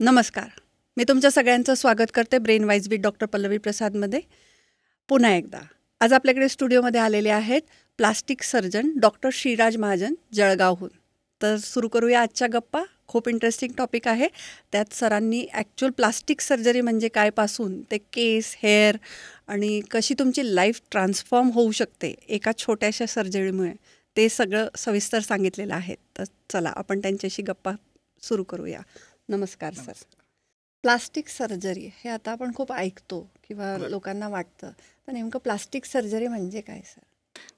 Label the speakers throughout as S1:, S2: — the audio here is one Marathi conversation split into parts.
S1: नमस्कार. मी तुमच्या सगळ्यांचं स्वागत करते brain wise with doctor Pallavi प्रसादमध्ये पुन्हा एकदा. आज आपल्याकडे स्टुडिओमध्ये आलेले आहेत plastic surgeon doctor Shriraj Mahajan जळगावहून. तर सुरू करूया आजच्या गप्पा. खूप इंटरेस्टिंग टॉपिक आहे. त्यात सरांनी ॲक्च्युअल प्लास्टिक सर्जरी म्हणजे काय पासून ते केस, हेअर आणि कशी तुमची लाईफ ट्रान्सफॉर्म होऊ शकते एका छोट्याशा सर्जरीमुळे, ते सगळं सविस्तर सांगितलेलं आहे. तर चला आपण त्यांच्याशी गप्पा सुरू करूया. नमस्कार सर. प्लास्टिक सर्जरी हे आता आपण खूप ऐकतो किंवा लोकांना वाटतं, तर नेमकं प्लास्टिक सर्जरी म्हणजे काय सर?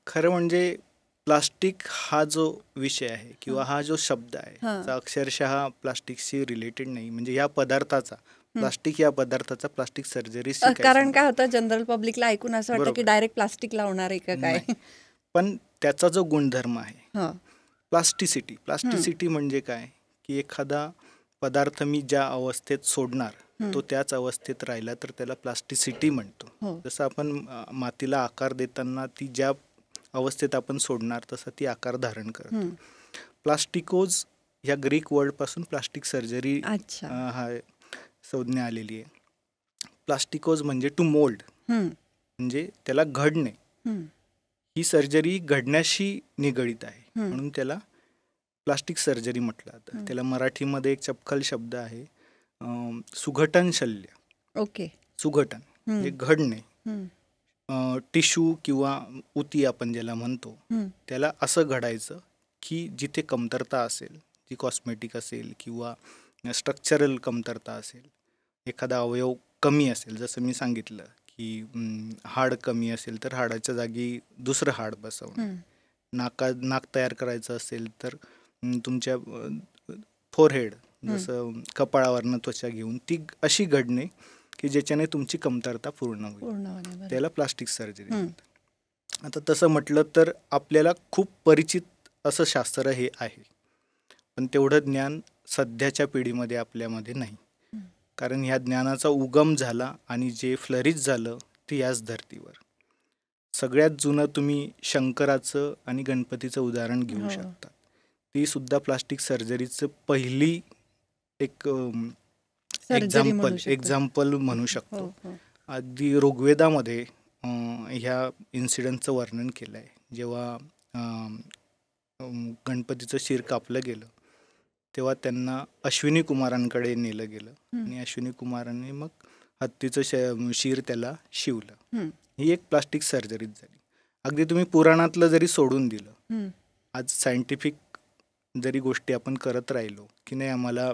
S2: खरं म्हणजे प्लास्टिक हा जो विषय आहे किंवा हा जो शब्द आहे तो अक्षरशः प्लास्टिकशी रिलेटेड नाही. म्हणजे या पदार्थाचा प्लास्टिक या पदार्थाचा प्लास्टिक सर्जरी
S1: कारण काय होतं, जनरल पब्लिकला ऐकून असं वाटतं की डायरेक्ट प्लास्टिक लावणार आहे का काय.
S2: पण त्याचा जो गुणधर्म आहे प्लास्टिसिटी म्हणजे काय की एखादा पदार्थ मी ज्या अवस्थेत सोडणार तो त्याच अवस्थेत राहिला तर त्याला प्लास्टिसिटी म्हणतो. जसं आपण मातीला आकार देताना ती ज्या अवस्थेत आपण सोडणार तसं ती आकार धारण करतो. प्लास्टिकोज या ग्रीक वर्ड पासून प्लास्टिक सर्जरी हा संज्ञा आलेली आहे. प्लास्टिकोज म्हणजे टू मोल्ड, म्हणजे त्याला घडणे. ही सर्जरी घडण्याशी निगडित आहे म्हणून त्याला प्लास्टिक सर्जरी म्हटलं जातं. त्याला मराठीमध्ये एक चपखल शब्द आहे सुघटन शल्य.
S1: ओके.
S2: सुघटन म्हणजे घडणे. टिश्यू किंवा उती आपण ज्याला म्हणतो त्याला असं घडायचं की जिथे कमतरता असेल, जी कॉस्मेटिक असेल किंवा स्ट्रक्चरल कमतरता असेल, एखादा अवयव कमी असेल, जसं मी सांगितलं की हाड कमी असेल तर हाडाच्या जागी दुसरं हाड बसवणं, नाक तयार करायचं असेल तर तुमच्या फोरहेड जसं कपाळावरनं त्वचा घेऊन ती अशी घडणे की ज्याच्याने तुमची कमतरता पूर्ण होईल, त्याला प्लास्टिक सर्जरी म्हणतात. आता तसं म्हटलं तर आपल्याला खूप परिचित असं शास्त्र हे आहे, पण तेवढं ज्ञान सध्याच्या पिढीमध्ये आपल्यामध्ये नाही. कारण ह्या ज्ञानाचा उगम झाला आणि जे फ्लरिश झालं ते याच धर्तीवर. सगळ्यात जुनं तुम्ही शंकराचं आणि गणपतीचं उदाहरण घेऊ शकता. ती सुद्धा प्लास्टिक सर्जरीचं पहिली एक एक्झाम्पल म्हणू शकतो. अगदी ऋग्वेदामध्ये ह्या इन्सिडेंटचं वर्णन केलं आहे. जेव्हा गणपतीचं शिर कापलं गेलं तेव्हा त्यांना अश्विनी कुमारांकडे नेलं गेलं आणि अश्विनी कुमारांनी मग हत्तीचं शिर त्याला शिवलं. ही एक प्लास्टिक सर्जरीच झाली. अगदी तुम्ही पुराणातलं जरी सोडून दिलं, आज सायंटिफिक जरी गोष्टी आपण करत राहिलो की नाही आम्हाला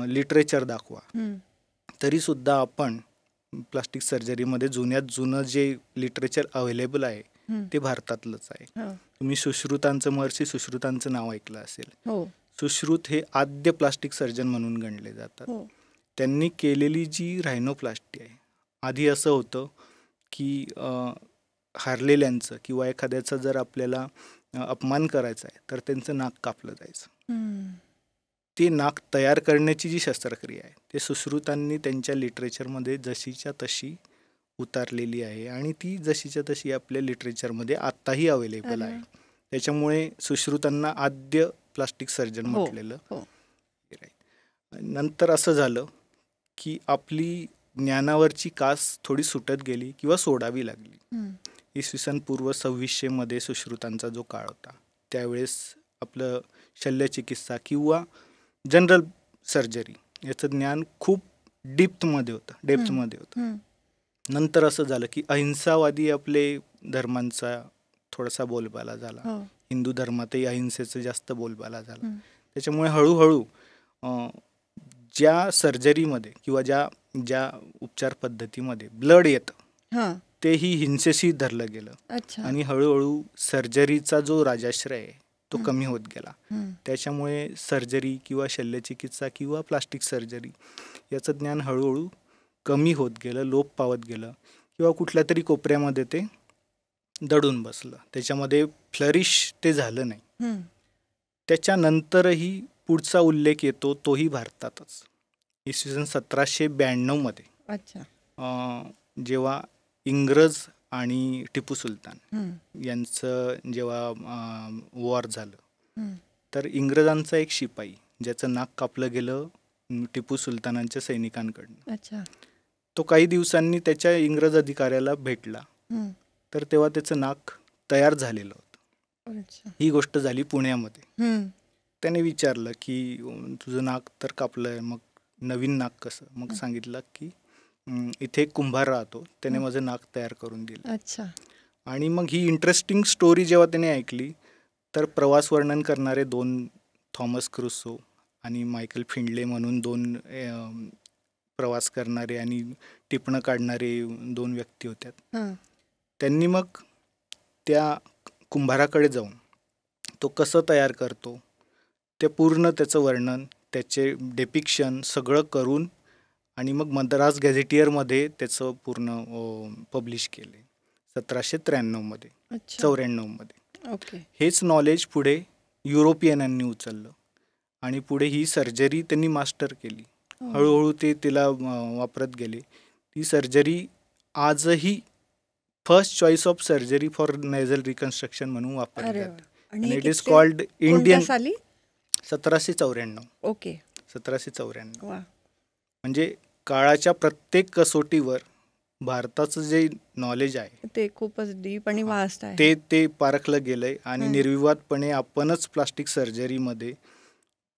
S2: लिटरेचर दाखवा, तरी सुद्धा आपण प्लास्टिक सर्जरीमध्ये जुन्यात जुनं जे लिटरेचर अवेलेबल आहे ते भारतातलंच आहे. तुम्ही सुश्रुतांचं, महर्षी सुश्रुतांचं नाव ऐकलं असेल. सुश्रुत हे आद्य प्लास्टिक सर्जन म्हणून गणले जातात. त्यांनी केलेली जी रायनोप्लास्टी आहे, आधी असं होतं की हारलेल्यांचं किंवा एखाद्याचा जर आपल्याला अपमान करायचा आहे तर त्यांचं नाक कापलं जायचं. ते नाक तयार करण्याची जी शस्त्रक्रिया आहे ते सुश्रुतांनी त्यांच्या लिटरेचरमध्ये जशीच्या तशी उतारलेली आहे आणि ती जशीच्या तशी आपल्या लिटरेचरमध्ये आत्ताही अवेलेबल आहे. त्याच्यामुळे सुश्रुतांना आद्य प्लास्टिक सर्जन म्हटलेलं. नंतर असं झालं की आपली ज्ञानावरची कास थोडी सुटत गेली किंवा सोडावी लागली. इसवी सन पूर्व 2600 सुश्रुतांचा जो काळ होता त्यावेळेस आपलं शल्यचिकित्सा किंवा जनरल सर्जरी याचं ज्ञान खूप डेप्थमध्ये होतं. नंतर असं झालं की अहिंसावादी आपले धर्मांचा थोडासा बोलबाला झाला. हिंदू धर्मातही अहिंसेचं जास्त बोलबाला झाला. त्याच्यामुळे हळूहळू ज्या सर्जरीमध्ये किंवा ज्या उपचार पद्धतीमध्ये ब्लड येतं तेही हिंसेशी धरलं गेलं आणि हळूहळू सर्जरीचा जो राजाश्रय आहे तो कमी होत गेला. त्याच्यामुळे सर्जरी किंवा शल्यचिकित्सा किंवा प्लास्टिक सर्जरी याचं ज्ञान हळूहळू कमी होत गेलं, लोप पावत गेलं किंवा कुठल्या तरी कोपऱ्यामध्ये ते दडून बसलं. त्याच्यामध्ये फ्लरिश ते झालं नाही. त्याच्यानंतरही पुढचा उल्लेख येतो तोही भारतातच. इसवी सन 1792 जेव्हा इंग्रज आणि टिपू सुलतान यांचं जेव्हा वॉर झालं तर इंग्रजांचा एक शिपाई ज्याचं नाक कापलं गेलं टिपू सुलतानांच्या सैनिकांकडनं.
S1: अच्छा.
S2: तो काही दिवसांनी त्याच्या इंग्रज अधिकाऱ्याला भेटला,
S1: हं.
S2: तर तेव्हा त्याचं नाक तयार झालेलं होतं.
S1: अच्छा.
S2: ही गोष्ट झाली पुण्यामध्ये.
S1: हं.
S2: त्याने विचारलं की तुझं नाक तर कापलं आहे, मग नवीन नाक कसं? मग सांगितलं की इथे एक कुंभार राहतो, त्याने माझं नाक तयार करून दिलं.
S1: अच्छा.
S2: आणि मग ही इंटरेस्टिंग स्टोरी जेव्हा त्याने ऐकली, तर प्रवास वर्णन करणारे 2 थॉमस क्रुसो आणि मायकल फिंडले म्हणून 2 प्रवास करणारे आणि टिपणं काढणारे 2 व्यक्ती होत्या.
S1: हं.
S2: त्यांनी मग त्या कुंभाराकडे जाऊन तो कसं तयार करतो ते पूर्ण त्याचं वर्णन, त्याचे डेपिक्शन सगळं करून आणि मग मद्रास गॅझेटियरमध्ये त्याचं पूर्ण पब्लिश केले 1793मध्ये,
S1: अच्छा.
S2: 94मध्ये.
S1: ओके.
S2: हेच नॉलेज पुढे युरोपियनांनी उचललं आणि पुढे ही सर्जरी त्यांनी मास्टर केली. हळूहळू ते तिला वापरत गेले. ती सर्जरी आजही first choice of surgery for nasal reconstruction म्हणून वापरली
S1: अरे वा.
S2: जाते.
S1: आणि
S2: आणि
S1: हे
S2: इट इज
S1: किती-
S2: कॉल्ड
S1: कोणत्या
S2: इंडियन.
S1: साली?
S2: 1794.
S1: ओके.
S2: 1794.
S1: वा.
S2: म्हणजे काळाच्या प्रत्येक कसोटीवर भारताचं जे नॉलेज आहे
S1: ते खूपच डीप आणि वास्ट आहे.
S2: ते पारखलं गेलंय आणि निर्विवादपणे आपणच प्लास्टिक सर्जरीमध्ये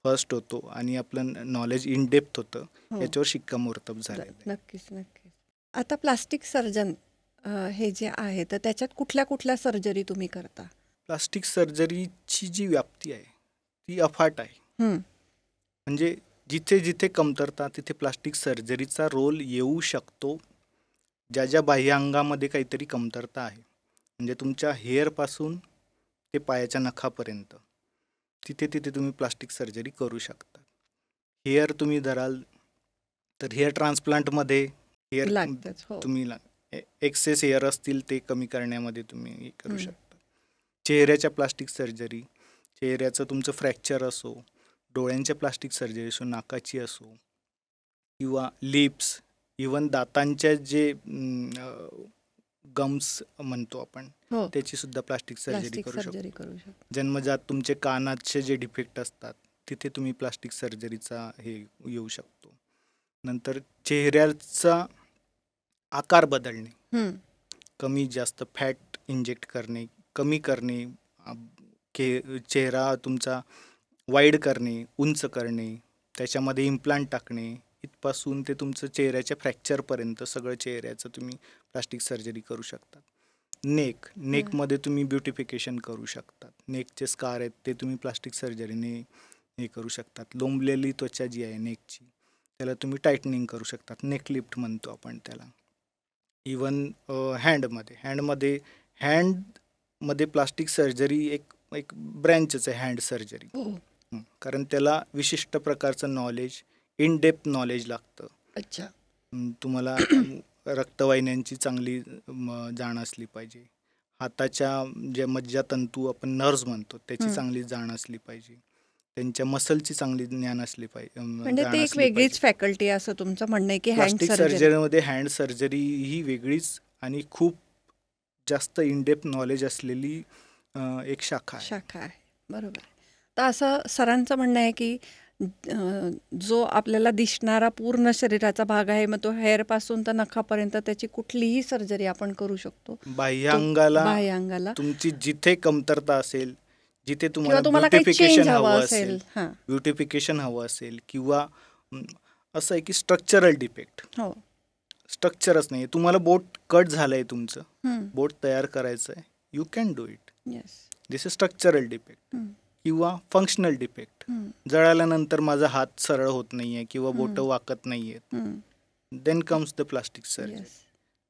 S2: फर्स्ट होतो आणि आपलं नॉलेज इन डेप्थ होतं,
S1: हो.
S2: याच्यावर शिक्कामोर्तब झालेलं आहे.
S1: नक्कीच नक्कीच. आता प्लास्टिक सर्जन हे जे आहे, तर त्याच्यात कुठल्या कुठल्या सर्जरी तुम्ही करता?
S2: प्लास्टिक सर्जरीची जी व्याप्ती आहे ती अफाट आहे.
S1: हं.
S2: म्हणजे जिथे जिथे कमतरता तिथे प्लास्टिक सर्जरीचा रोल येऊ शकतो. ज्या ज्या बाह्यांगामध्ये काहीतरी कमतरता आहे, म्हणजे तुमच्या हेअरपासून ते पायाच्या नखापर्यंत, तिथे तिथे तुम्ही प्लास्टिक सर्जरी करू शकता. हेअर तुम्ही धराल तर हेअर ट्रान्सप्लांटमध्ये हेअर
S1: लागतंच. हो.
S2: तुम्ही एक्सेस हेअर असतील ते कमी करण्यामध्ये तुम्ही हे करू शकता. चेहऱ्याच्या प्लास्टिक सर्जरी, चेहऱ्याचं तुमचं फ्रॅक्चर असो, डोळ्यांच्या प्लास्टिक सर्जरी असो, नाकाची असो किंवा लिप्स, इवन दातांच्या जे गम्स म्हणतो आपण,
S1: हो.
S2: त्याची सुद्धा प्लास्टिक सर्जरी
S1: प्लास्टिक
S2: करू शकतो.
S1: सर्जरी करू शकतो.
S2: जन्मजात तुमचे कानाचे जे डिफेक्ट असतात तिथे तुम्ही प्लास्टिक सर्जरीचा हे येऊ शकतो. नंतर चेहऱ्याचा आकार बदलणे,
S1: हं.
S2: कमी जास्त फॅट इंजेक्ट करणे, कमी करणे, चेहरा तुमचा वाईड करणे, उंच करणे, त्याच्यामध्ये इम्प्लांट टाकणे, इथपासून ते तुमचं चेहऱ्याच्या फ्रॅक्चरपर्यंत सगळं चेहऱ्याचं तुम्ही प्लास्टिक सर्जरी करू शकतात. नेकमध्ये तुम्ही ब्युटिफिकेशन करू शकतात. नेकचे स्कार आहेत ते तुम्ही प्लास्टिक सर्जरीने हे करू शकतात. लोंबलेली त्वचा जी आहे नेकची, त्याला तुम्ही टाईटनिंग करू शकतात. नेक लिफ्ट म्हणतो आपण त्याला. इवन हँडमध्ये प्लास्टिक सर्जरी एक ब्रँचच आहे हँड सर्जरी. कारण त्याला विशिष्ट प्रकारचं नॉलेज, इन डेप्थ नॉलेज लागतं.
S1: अच्छा.
S2: तुम्हाला रक्तवाहिन्यांची चांगली जाण असली पाहिजे. हाताच्या जे मज्जातंतू आपण नर्व्स म्हणतो त्याची चांगली जाण असली पाहिजे. त्यांच्या मसलची चांगली ज्ञान असली पाहिजे.
S1: म्हणजे ते एक वेगळीच फॅकल्टी असं तुमचं म्हणणं आहे की हँड
S2: प्लास्टिक
S1: सर्जरी.
S2: सर्जरीमध्ये हँड सर्जरी ही वेगळीच आणि खूप जास्त इन डेप्थ नॉलेज असलेली एक शाखा आहे.
S1: बरोबर. तर असं सरांचं म्हणणं आहे की जो आपल्याला दिसणारा पूर्ण शरीराचा भाग आहे, मग तो हेअरपासून तर नखापर्यंत त्याची कुठलीही सर्जरी आपण करू शकतो.
S2: बाह्यांगाला तुमची जिथे कमतरता असेल, जिथे
S1: तुम्हाला
S2: ब्युटिफिकेशन हवं असेल किंवा असं आहे की स्ट्रक्चरल डिफेक्ट,
S1: हो,
S2: स्ट्रक्चरच नाही, तुम्हाला बोट कट झालंय, तुमचं बोट तयार करायचं आहे, you can do it. This is structural defect. किंवा फंक्शनल डिफेक्ट, जळाल्यानंतर माझा हात सरळ होत नाहीये किंवा बोटं वाकत नाहीयेत, then comes the plastic surgery.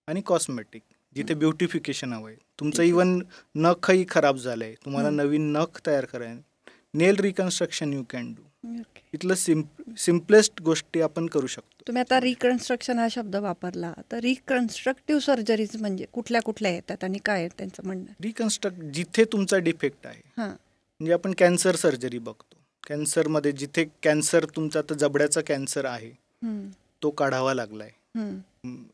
S2: आणि कॉस्मेटिक, जिथे ब्युटिफिकेशन हवंय, तुमचं इवन नखही खराब झालंय, तुम्हाला नवीन नख तयार करायला, नेल रिकन्स्ट्रक्शन यू कॅन डू. इथलं सिम्पलेस्ट गोष्टी आपण करू शकतो.
S1: तुम्ही आता रिकन्स्ट्रक्शन हा शब्द वापरला, तर रिकन्स्ट्रक्टिव्ह सर्जरीज म्हणजे कुठल्या कुठल्या येतात आणि काय त्यांचं म्हणणं?
S2: जिथे तुमचा डिफेक्ट आहे, म्हणजे आपण कॅन्सर सर्जरी बघतो. कॅन्सरमध्ये जिथे कॅन्सर तुमचा आता जबड्याचा कॅन्सर आहे, तो काढावा लागलाय,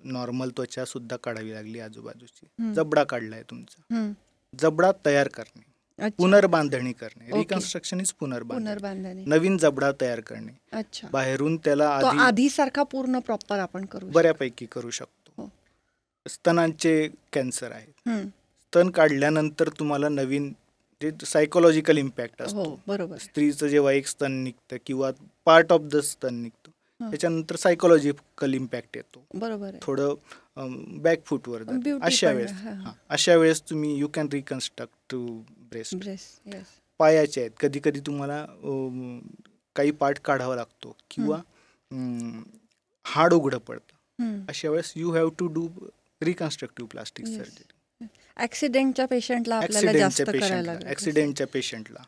S2: नॉर्मल त्वचा सुद्धा काढावी लागली आजूबाजूची, जबडा काढलाय तुमचा, जबडा तयार करणे,
S1: अच्छा.
S2: पुनर्बांधणी करणे.
S1: ओके.
S2: रिकन्स्ट्रक्शन इज पुनर्बांधणी.
S1: पुनर्बांधणी.
S2: नवीन जबडा तयार करणे.
S1: अच्छा.
S2: बाहेरून त्याला
S1: तो
S2: आधी
S1: आधीसारखा पूर्ण प्रॉपर आपण करू शकतो.
S2: बऱ्यापैकी करू शकतो.
S1: हो.
S2: स्तनांचे कॅन्सर आहे,
S1: हम्म.
S2: स्तन काढल्यानंतर तुम्हाला नवीन जे सायकोलॉजिकल इम्पॅक्ट
S1: हो
S2: असतो.
S1: बरोबर.
S2: स्त्रीचं जेव्हा एक स्तन निघतं किंवा पार्ट ऑफ द स्तन निघतो,
S1: हं.
S2: त्याच्यानंतर सायकोलॉजिकल इम्पॅक्ट येतो.
S1: बरोबर आहे.
S2: थोडं बॅकफूटवर जातं.
S1: Beauty
S2: अशा
S1: पण,
S2: वेळेस
S1: हा.
S2: अशा वेळेस तुम्ही you can reconstruct to breast.
S1: Breast. Yes.
S2: पायाचे आहेत, कधी कधी तुम्हाला काही पार्ट काढावा लागतो किंवा हाड उघडं पडतं. अशा वेळेस you have to do reconstructive plastic
S1: Yes.
S2: Surgery.
S1: ऍक्सिडेंटच्या पेशंटला आपल्याला जास्त करायला लागतं.
S2: ऍक्सिडेंटच्या पेशंटला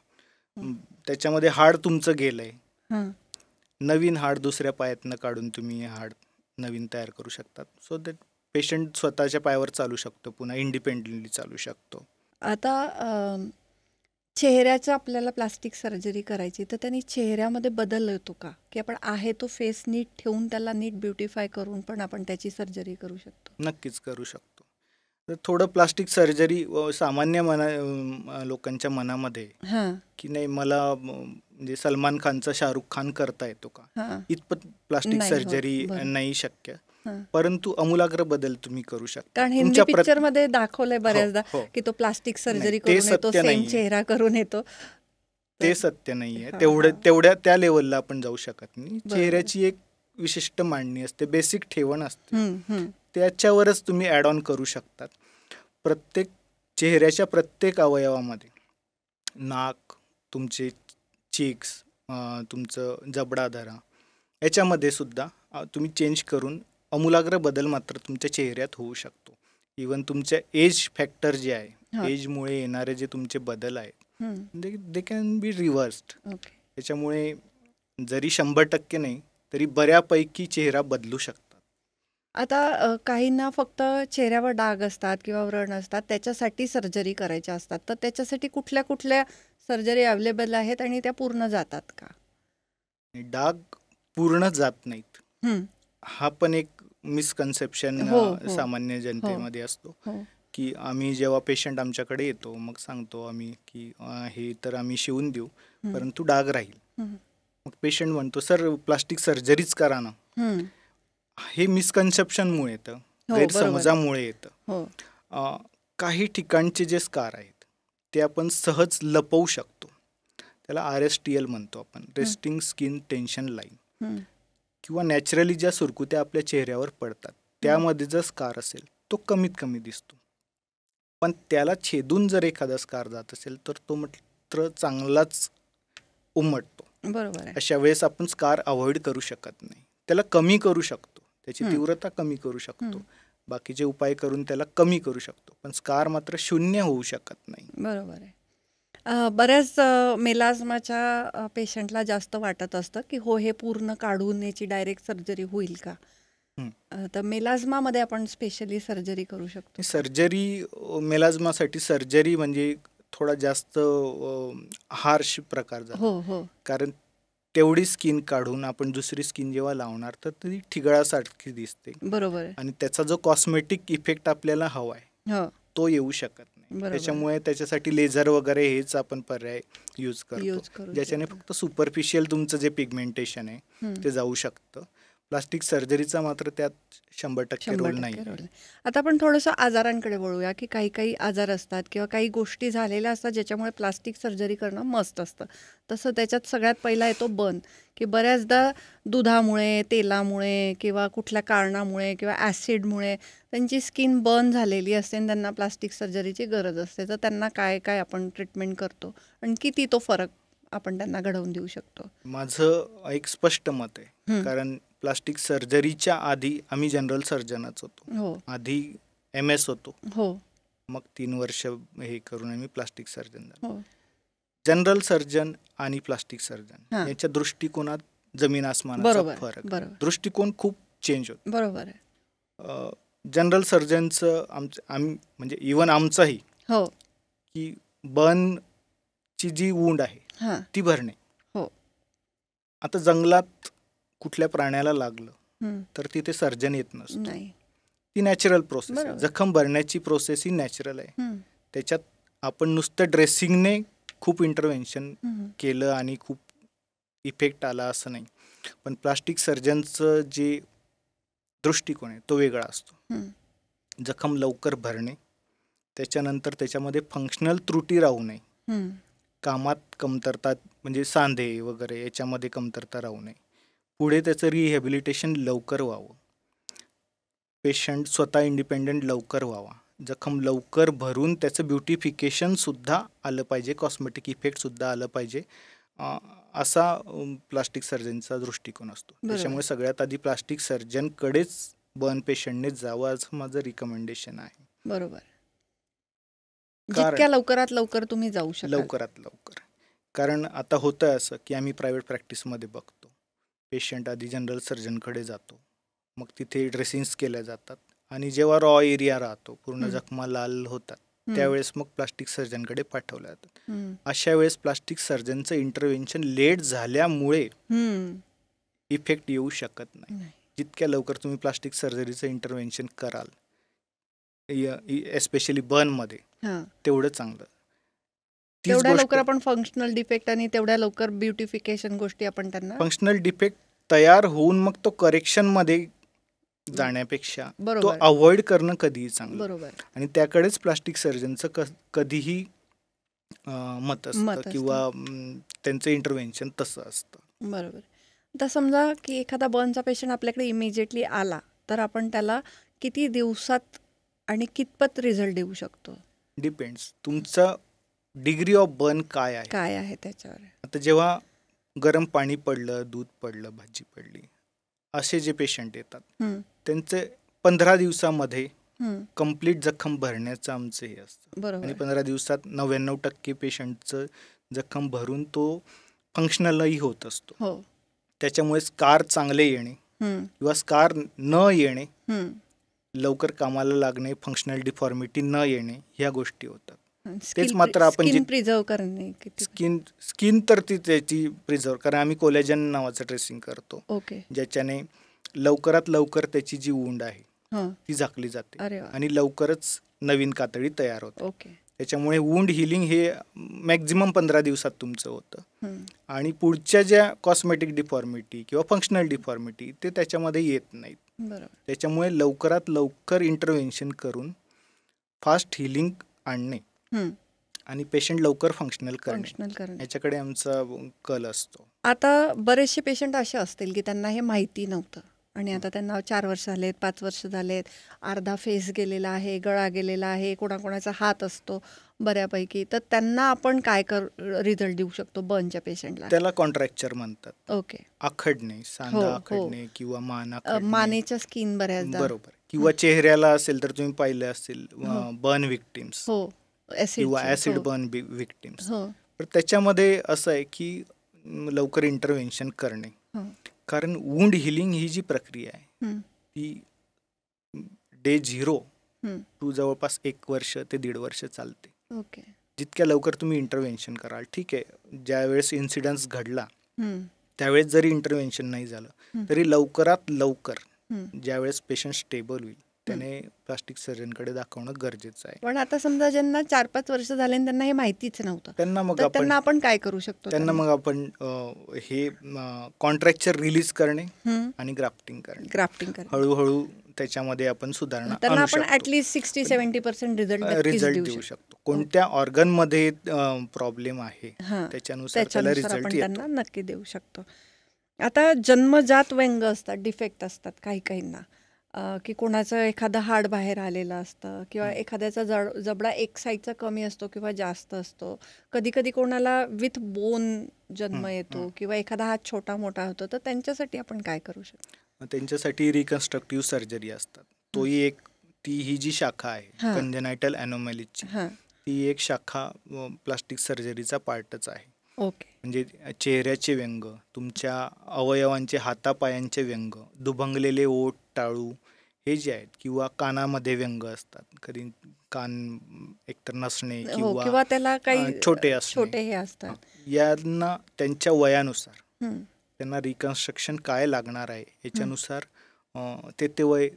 S2: त्याच्यामध्ये हाड तुमचं गेलंय,
S1: हं.
S2: नवीन हाड दुसऱ्या पायातनं काढून तुम्ही हाड नवीन तयार करू शकतात. सो दॅट पेशंट स्वतःच्या पायावर चालू शकतो, पुन्हा इंडिपेंडेंटली चालू शकतो.
S1: आता चेहऱ्याचं आपल्याला प्लास्टिक सर्जरी करायची, तर त्यांनी चेहऱ्यामध्ये बदल येतो का, की आपण आहे तो फेस नीट ठेवून त्याला नीट ब्युटिफाय करून पण आपण त्याची सर्जरी करू शकतो?
S2: नक्कीच करू शकतो. तर थोडं प्लास्टिक सर्जरी सामान्य लोकांच्या मनामध्ये
S1: हां.
S2: की नाही मला म्हणजे सलमान खानचा शाहरुख खान करता येतो का,
S1: हां.
S2: इतपत प्लास्टिक
S1: नाही होत.
S2: सर्जरी
S1: बरं.
S2: नाही शक्य.
S1: हां.
S2: परंतु आमूलाग्र बदल तुम्ही करू शकता.
S1: कारण हिंदी
S2: तुमच्या
S1: पिक्चर मध्ये दाखवलंय बऱ्याचदा
S2: हो.
S1: की तो प्लास्टिक सर्जरी
S2: नाही, ते
S1: करून येतो,
S2: सत्य
S1: सेम
S2: नाहीये.
S1: चेहरा करून येतो.
S2: ते सत्य नाहीये.
S1: हां,
S2: तेवढ्या त्या लेवलला आपण जाऊ शकत नाही.
S1: बरोबर.
S2: चेहऱ्याची एक विशिष्ट मांडणी असते, बेसिक ठेवण असते,
S1: हं, हं.
S2: त्याच्यावरच तुम्ही ॲड ऑन करू शकतात. प्रत्येक चेहऱ्याच्या प्रत्येक अवयवामध्ये नाक, तुमचे चीक्स, तुमचं जबडा धरा, याच्यामध्ये सुद्धा तुम्ही चेंज करून आमूलाग्र बदल मात्र तुमच्या चेहऱ्यात होऊ शकतो. इवन तुमच्या एज फॅक्टर जे आहे,
S1: हां.
S2: एजमुळे येणारे जे तुमचे बदल आहेत,
S1: हं.
S2: They can be रिव्हर्स्ड.
S1: ओके.
S2: त्याच्यामुळे जरी 100% नाही तरी बऱ्यापैकी चेहरा बदलू शकतात.
S1: आता काहींना फक्त चेहऱ्यावर डाग असतात किंवा व्रण असतात, त्याच्यासाठी सर्जरी करायच्या असतात, तर त्याच्यासाठी कुठल्या कुठल्या सर्जरी अवेलेबल आहेत आणि त्या पूर्ण जातात का?
S2: डाग पूर्ण जात नाहीत,
S1: हं.
S2: हा पण एक मिसकन्सेप्शन
S1: हो, हो.
S2: सामान्य जनतेमध्ये असतो.
S1: हो.
S2: की आम्ही जेव्हा पेशंट आमच्याकडे येतो, मग सांगतो आम्ही की हे तर आम्ही शिवून देऊ,
S1: हं.
S2: परंतु डाग राहील.
S1: हं.
S2: मग पेशंट म्हणतो सर प्लास्टिक सर्जरीच करा ना.
S1: हं.
S2: हे मिसकन्सेप्शनमुळे येतं,
S1: हो,
S2: गैरसमजामुळे येतं.
S1: हो.
S2: काही ठिकाणचे जे स्कार आहेत ते आपण सहज लपवू शकतो. त्याला RSTL म्हणतो आपण, रेस्टिंग स्किन टेन्शन लाईन.
S1: हं.
S2: किंवा नॅचरली ज्या सुरकुत्या आपल्या चेहऱ्यावर पडतात त्यामध्ये जर स्कार असेल तो कमीत कमी दिसतो, पण त्याला छेदून जर एखादा स्कार जात असेल तर तो मात्र चांगलाच उमटतो.
S1: बरोबर आहे.
S2: अशा वेळेस आपण स्कार अवॉइड करू शकत नाही, त्याला कमी करू शकतो, त्याची तीव्रता कमी करू शकतो, बाकीचे उपाय करून त्याला कमी करू शकतो, पण स्कार मात्र शून्य होऊ शकत नाही.
S1: बरोबर आहे. बऱ्याच मेलाझमाच्या पेशंटला जास्त वाटत असतं की हो हे पूर्ण काढून याची डायरेक्ट सर्जरी होईल का, तर मेलाझमामध्ये आपण स्पेशली सर्जरी करू शकतो?
S2: सर्जरी मेलाझमासाठी सर्जरी म्हणजे थोडा जास्त हार्श प्रकार झाला.
S1: हो हो.
S2: कारण तेवढी स्किन काढून आपण दुसरी स्किन जेव्हा लावणार तर ती ठिगळासारखी दिसते.
S1: बरोबर आहे.
S2: आणि त्याचा जो कॉस्मेटिक इफेक्ट आपल्याला हवा आहे
S1: हो.
S2: तो येऊ शकत नाही.
S1: बरोबर.
S2: त्याच्यामुळे त्याच्यासाठी लेझर वगैरे हेच आपण पर्याय यूज करतो, ज्याच्याने फक्त सुपरफिशियल तुमचं जे पिगमेंटेशन आहे ते जाऊ शकतं. प्लास्टिक सर्जरीचा मात्र त्यात 100% रोल नाही.
S1: आता आपण थोडंसं आजारांकडे वळूया की काही काही आजार असतात किंवा काही गोष्टी झालेल्या असतात ज्याच्यामुळे प्लास्टिक सर्जरी करणं मस्त असतं. तसं त्याच्यात सगळ्यात पहिला येतो बर्न, की बऱ्याचदा दुधामुळे, तेलामुळे किंवा कुठल्या कारणामुळे किंवा ॲसिडमुळे त्यांची स्किन बर्न झालेली असते आणि त्यांना प्लास्टिक सर्जरीची गरज असते. तर त्यांना काय काय आपण ट्रीटमेंट करतो आणि किती तो फरक आपण त्यांना घडवून देऊ शकतो?
S2: माझं एक स्पष्ट मत आहे, कारण प्लास्टिक सर्जरीच्या आधी आम्ही जनरल सर्जनच होतो.
S1: हो.
S2: आधी MS होतो.
S1: हो.
S2: मग 3 वर्ष हे करून आम्ही प्लास्टिक सर्जन झालो.
S1: हो.
S2: जनरल सर्जन आणि प्लास्टिक सर्जन
S1: हां.
S2: याच्या दृष्टिकोनात जमीन आसमानाचा
S1: बरोबर
S2: फरक.
S1: बरोबर
S2: दृष्टिकोन खूप चेंज होतो.
S1: बरोबर आहे.
S2: जनरल सर्जनचं आम्ही म्हणजे इवन आमचाही
S1: हो.
S2: की बर्नची जी वूंड आहे
S1: हां.
S2: ती भरणे.
S1: हो.
S2: आता जंगलात कुठल्या प्राण्याला लागलं
S1: हं.
S2: तर तिथे सर्जन येत नसतो.
S1: नाही.
S2: ती नॅचरल प्रोसेस आहे.
S1: बरोबर.
S2: जखम भरण्याची प्रोसेस ही नॅचरल आहे.
S1: हं.
S2: त्याच्यात आपण नुसतं ड्रेसिंगने खूप इंटरव्हेन्शन
S1: हम्म.
S2: केलं आणि खूप इफेक्ट आला असं नाही. पण प्लास्टिक सर्जनचं जे दृष्टिकोन आहे तो वेगळा असतो.
S1: हम्म.
S2: जखम लवकर भरणे, त्याच्यानंतर त्याच्यामध्ये फंक्शनल त्रुटी राहू नये,
S1: हम्म.
S2: कामात कमतरता म्हणजे सांधे वगैरे याच्यामध्ये कमतरता राहू नये, पुढे त्याचं रिहॅबिलिटेशन लवकर व्हावं, पेशंट स्वतः इंडिपेंडंट लवकर व्हावा, जखम लवकर भरून त्याचं ब्युटिफिकेशनसुद्धा आलं पाहिजे, कॉस्मेटिक इफेक्टसुद्धा आलं पाहिजे, असा प्लास्टिक सर्जनचा दृष्टिकोन असतो.
S1: बरोबर.
S2: त्याच्यामुळे सगळ्यात आधी प्लास्टिक सर्जनकडेच बर्न पेशंटने जावं असं माझं रिकमेंडेशन आहे.
S1: बरोबर.
S2: कारण-
S1: जितक्या लवकरात लवकर तुम्ही जाऊ शकाल.
S2: लवकरात लवकर. कारण आता होतं असं की आम्ही प्रायव्हेट प्रॅक्टिसमध्ये बघतो, पेशंट आधी जनरल सर्जनकडे जातो, मग तिथे ड्रेसिंग्स केल्या जातात आणि जेव्हा रॉ एरिया राहतो, पूर्ण जखमा लाल होतात, त्यावेळेस मग प्लास्टिक सर्जनकडे पाठवल्या जातात.
S1: हम्म.
S2: अशा वेळेस प्लास्टिक सर्जनचं इंटरव्हेन्शन लेट झाल्यामुळे
S1: हम्म.
S2: इफेक्ट येऊ शकत नाही.
S1: नाही.
S2: जितक्या लवकर तुम्ही प्लास्टिक सर्जरीचं इंटरव्हेन्शन कराल, एस्पेशली बर्नमध्ये,
S1: हा.
S2: तेवढं चांगलं. तीच
S1: तेवढ्या
S2: गोष्ट
S1: लवकर आपण फंक्शनल डिफेक्ट आणि तेवढ्या लवकर ब्युटिफिकेशन गोष्टी आपण त्यांना.
S2: फंक्शनल डिफेक्ट तयार होऊन मग तो करेक्शनमध्ये जाण्यापेक्षा तो
S1: बरोबर.
S2: अवॉइड करणं कधीही चांगलं.
S1: बरोबर.
S2: आणि त्याकडेच प्लास्टिक सर्जनचं कधीही मत असतं किंवा त्यांचं इंटरव्हेन्शन तसं असतं.
S1: बरोबर. आता समजा की एखादा बर्नचा पेशंट आपल्याकडे इमिजिएटली आला तर आपण त्याला किती दिवसात आणि कितपत रिझल्ट देऊ शकतो?
S2: डिपेंड्स तुमचं डिग्री ऑफ बर्न काय आहे.
S1: काय आहे त्याच्यावर?
S2: आता जेव्हा गरम पाणी पडलं, दूध पडलं, भाजी पडली, असे जे पेशंट येतात
S1: हम्म.
S2: त्यांचे 15 दिवसामध्ये
S1: हम्म.
S2: कंप्लीट जखम भरण्याचं आमचं हे असतं. आणि
S1: बरोबर.
S2: 15 दिवसात 99% पेशंटचं जखम भरून तो फंक्शनलही होत असतो.
S1: हो.
S2: त्याच्यामुळे स्कार चांगले येणे
S1: हम्म.
S2: किंवा स्कार न येणे,
S1: हम्म.
S2: लवकर कामाला लागणे, फंक्शनल डिफॉर्मिटी न येणे, ह्या गोष्टी होतात.
S1: स्किन
S2: मात्र आपण
S1: स्किन प्रिझर्व करणे किती.
S2: स्किन तर ती त्याची प्रिझर्व, कारण आम्ही कोलॅजन नावाचं ड्रेसिंग करतो,
S1: ओके.
S2: ज्याच्याने लवकरात लवकर त्याची जी वूंड आहे
S1: हा.
S2: ती झाकली जाते
S1: अरे वा.
S2: आणि लवकरच नवीन कातडी तयार होते.
S1: ओके.
S2: त्याच्यामुळे वूंड हिलिंग हे मॅक्झिमम 15 दिवसात तुमचं होतं.
S1: हम्म.
S2: आणि पुढच्या ज्या कॉस्मेटिक डिफॉर्मिटी किंवा फंक्शनल डिफॉर्मिटी ते त्याच्यामध्ये येत नाहीत.
S1: बरोबर.
S2: त्याच्यामुळे लवकरात लवकर इंटरव्हेन्शन करून फास्ट हिलिंग आणणे
S1: हम्म.
S2: आणि पेशंट लवकर फंक्शनल करणे,
S1: फंक्शनल करणे.
S2: याच्याकडे आमचा कल असतो.
S1: आता बरेचसे पेशंट असे असतील की त्यांना हे माहिती नव्हतं आणि आता त्यांना 4 वर्ष झालेत, 5 वर्ष झालेत, अर्धा फेस गेलेला आहे, गळा गेलेला आहे, कोणाकोणाचा हात असतो बऱ्यापैकी, तर त्यांना आपण काय रिझल्ट देऊ शकतो बर्नच्या पेशंटला?
S2: त्याला कॉन्ट्रॅक्चर म्हणतात.
S1: ओके.
S2: आखडणे,
S1: हो,
S2: सांधा
S1: हो.
S2: आखडणे किंवा मान आखडणे.
S1: मानेच्या स्किन बऱ्याचदा.
S2: बरोबर. किंवा चेहऱ्याला असेल तर तुम्ही पाहिलं असेल बर्न विक्टिम्स
S1: हो.
S2: किंवा ऍसिड
S1: हो.
S2: Burn victims.
S1: हो.
S2: तर त्याच्यामध्ये असं आहे की लवकर इंटरव्हेन्शन करणे,
S1: हो.
S2: कारण वूंड हिलिंग ही जी प्रक्रिया आहे
S1: हम्म.
S2: ती डे 0
S1: हम्म.
S2: टू जवळपास 1 वर्ष ते 1.5 वर्ष चालते.
S1: ओके.
S2: जितक्या लवकर तुम्ही इंटरव्हेन्शन कराल, ठीक आहे, ज्यावेळेस इन्सिडन्स घडला
S1: हम्म.
S2: त्यावेळेस जरी इंटरव्हेन्शन नाही झालं तरी लवकरात लवकर
S1: हम्म.
S2: ज्यावेळेस पेशंट स्टेबल होईल त्याने प्लास्टिक सर्जनकडे दाखवणं गरजेचं आहे.
S1: पण आता समजा ज्यांना 4-5 वर्ष झाले आणि त्यांना हे माहितीच नव्हतं, तर त्यांना आपण काय करू शकतो?
S2: मग आपण हे कॉन्ट्रॅक्चर रिलीज करणे
S1: हम्म.
S2: आणि ग्राफ्टिंग करणे,
S1: ग्राफ्टिंग करणे.
S2: हळूहळू त्याच्यामध्ये आपण सुधारणा
S1: त्यांना
S2: आणू
S1: आपण
S2: शकतो.
S1: ऍटलीस्ट 60-70%
S2: रिझल्ट देऊ शकतो. कोणत्या ऑर्गनमध्ये प्रॉब्लेम आहे
S1: हां,
S2: त्याच्यानुसार त्याला
S1: त्याच्यानुसार
S2: रिझल्ट
S1: आपण
S2: येतो.
S1: त्यांना नक्की देऊ शकतो. आता जन्मजात व्यंग असतात, डिफेक्ट असतात काही काहींना, की कोणाचं एखादं हाड बाहेर आलेलं असतं किंवा एखाद्याचा जबडा एक साईडचा कमी असतो किंवा जास्त असतो. कधी कधी कोणाला विथ बोन जन्म येतो किंवा एखादा हात छोटा मोठा होतो. तर त्यांच्यासाठी आपण काय करू शकतो?
S2: त्यांच्यासाठी रिकन्स्ट्रक्टिव्ह सर्जरी असतात. ती ही जी शाखा आहे
S1: हां.
S2: कंजेनायटल ॲनोमॅलीजची,
S1: हां.
S2: ती एक शाखा प्लास्टिक सर्जरीचा पार्टच आहे.
S1: ओके.
S2: म्हणजे चेहऱ्याचे व्यंग, तुमच्या अवयवांचे हातापायांचे व्यंग, दुभंगलेले ओठ टाळू हे जे आहेत, किंवा कानामध्ये व्यंग असतात, कधी कान एकतर नसणे
S1: हो, किंवा त्याला काही
S2: छोटे असणे,
S1: छोटे हे असतात.
S2: यांना त्यांच्या वयानुसार
S1: हम्म.
S2: त्यांना रिकन्स्ट्रक्शन काय लागणार आहे याच्यानुसार ते वय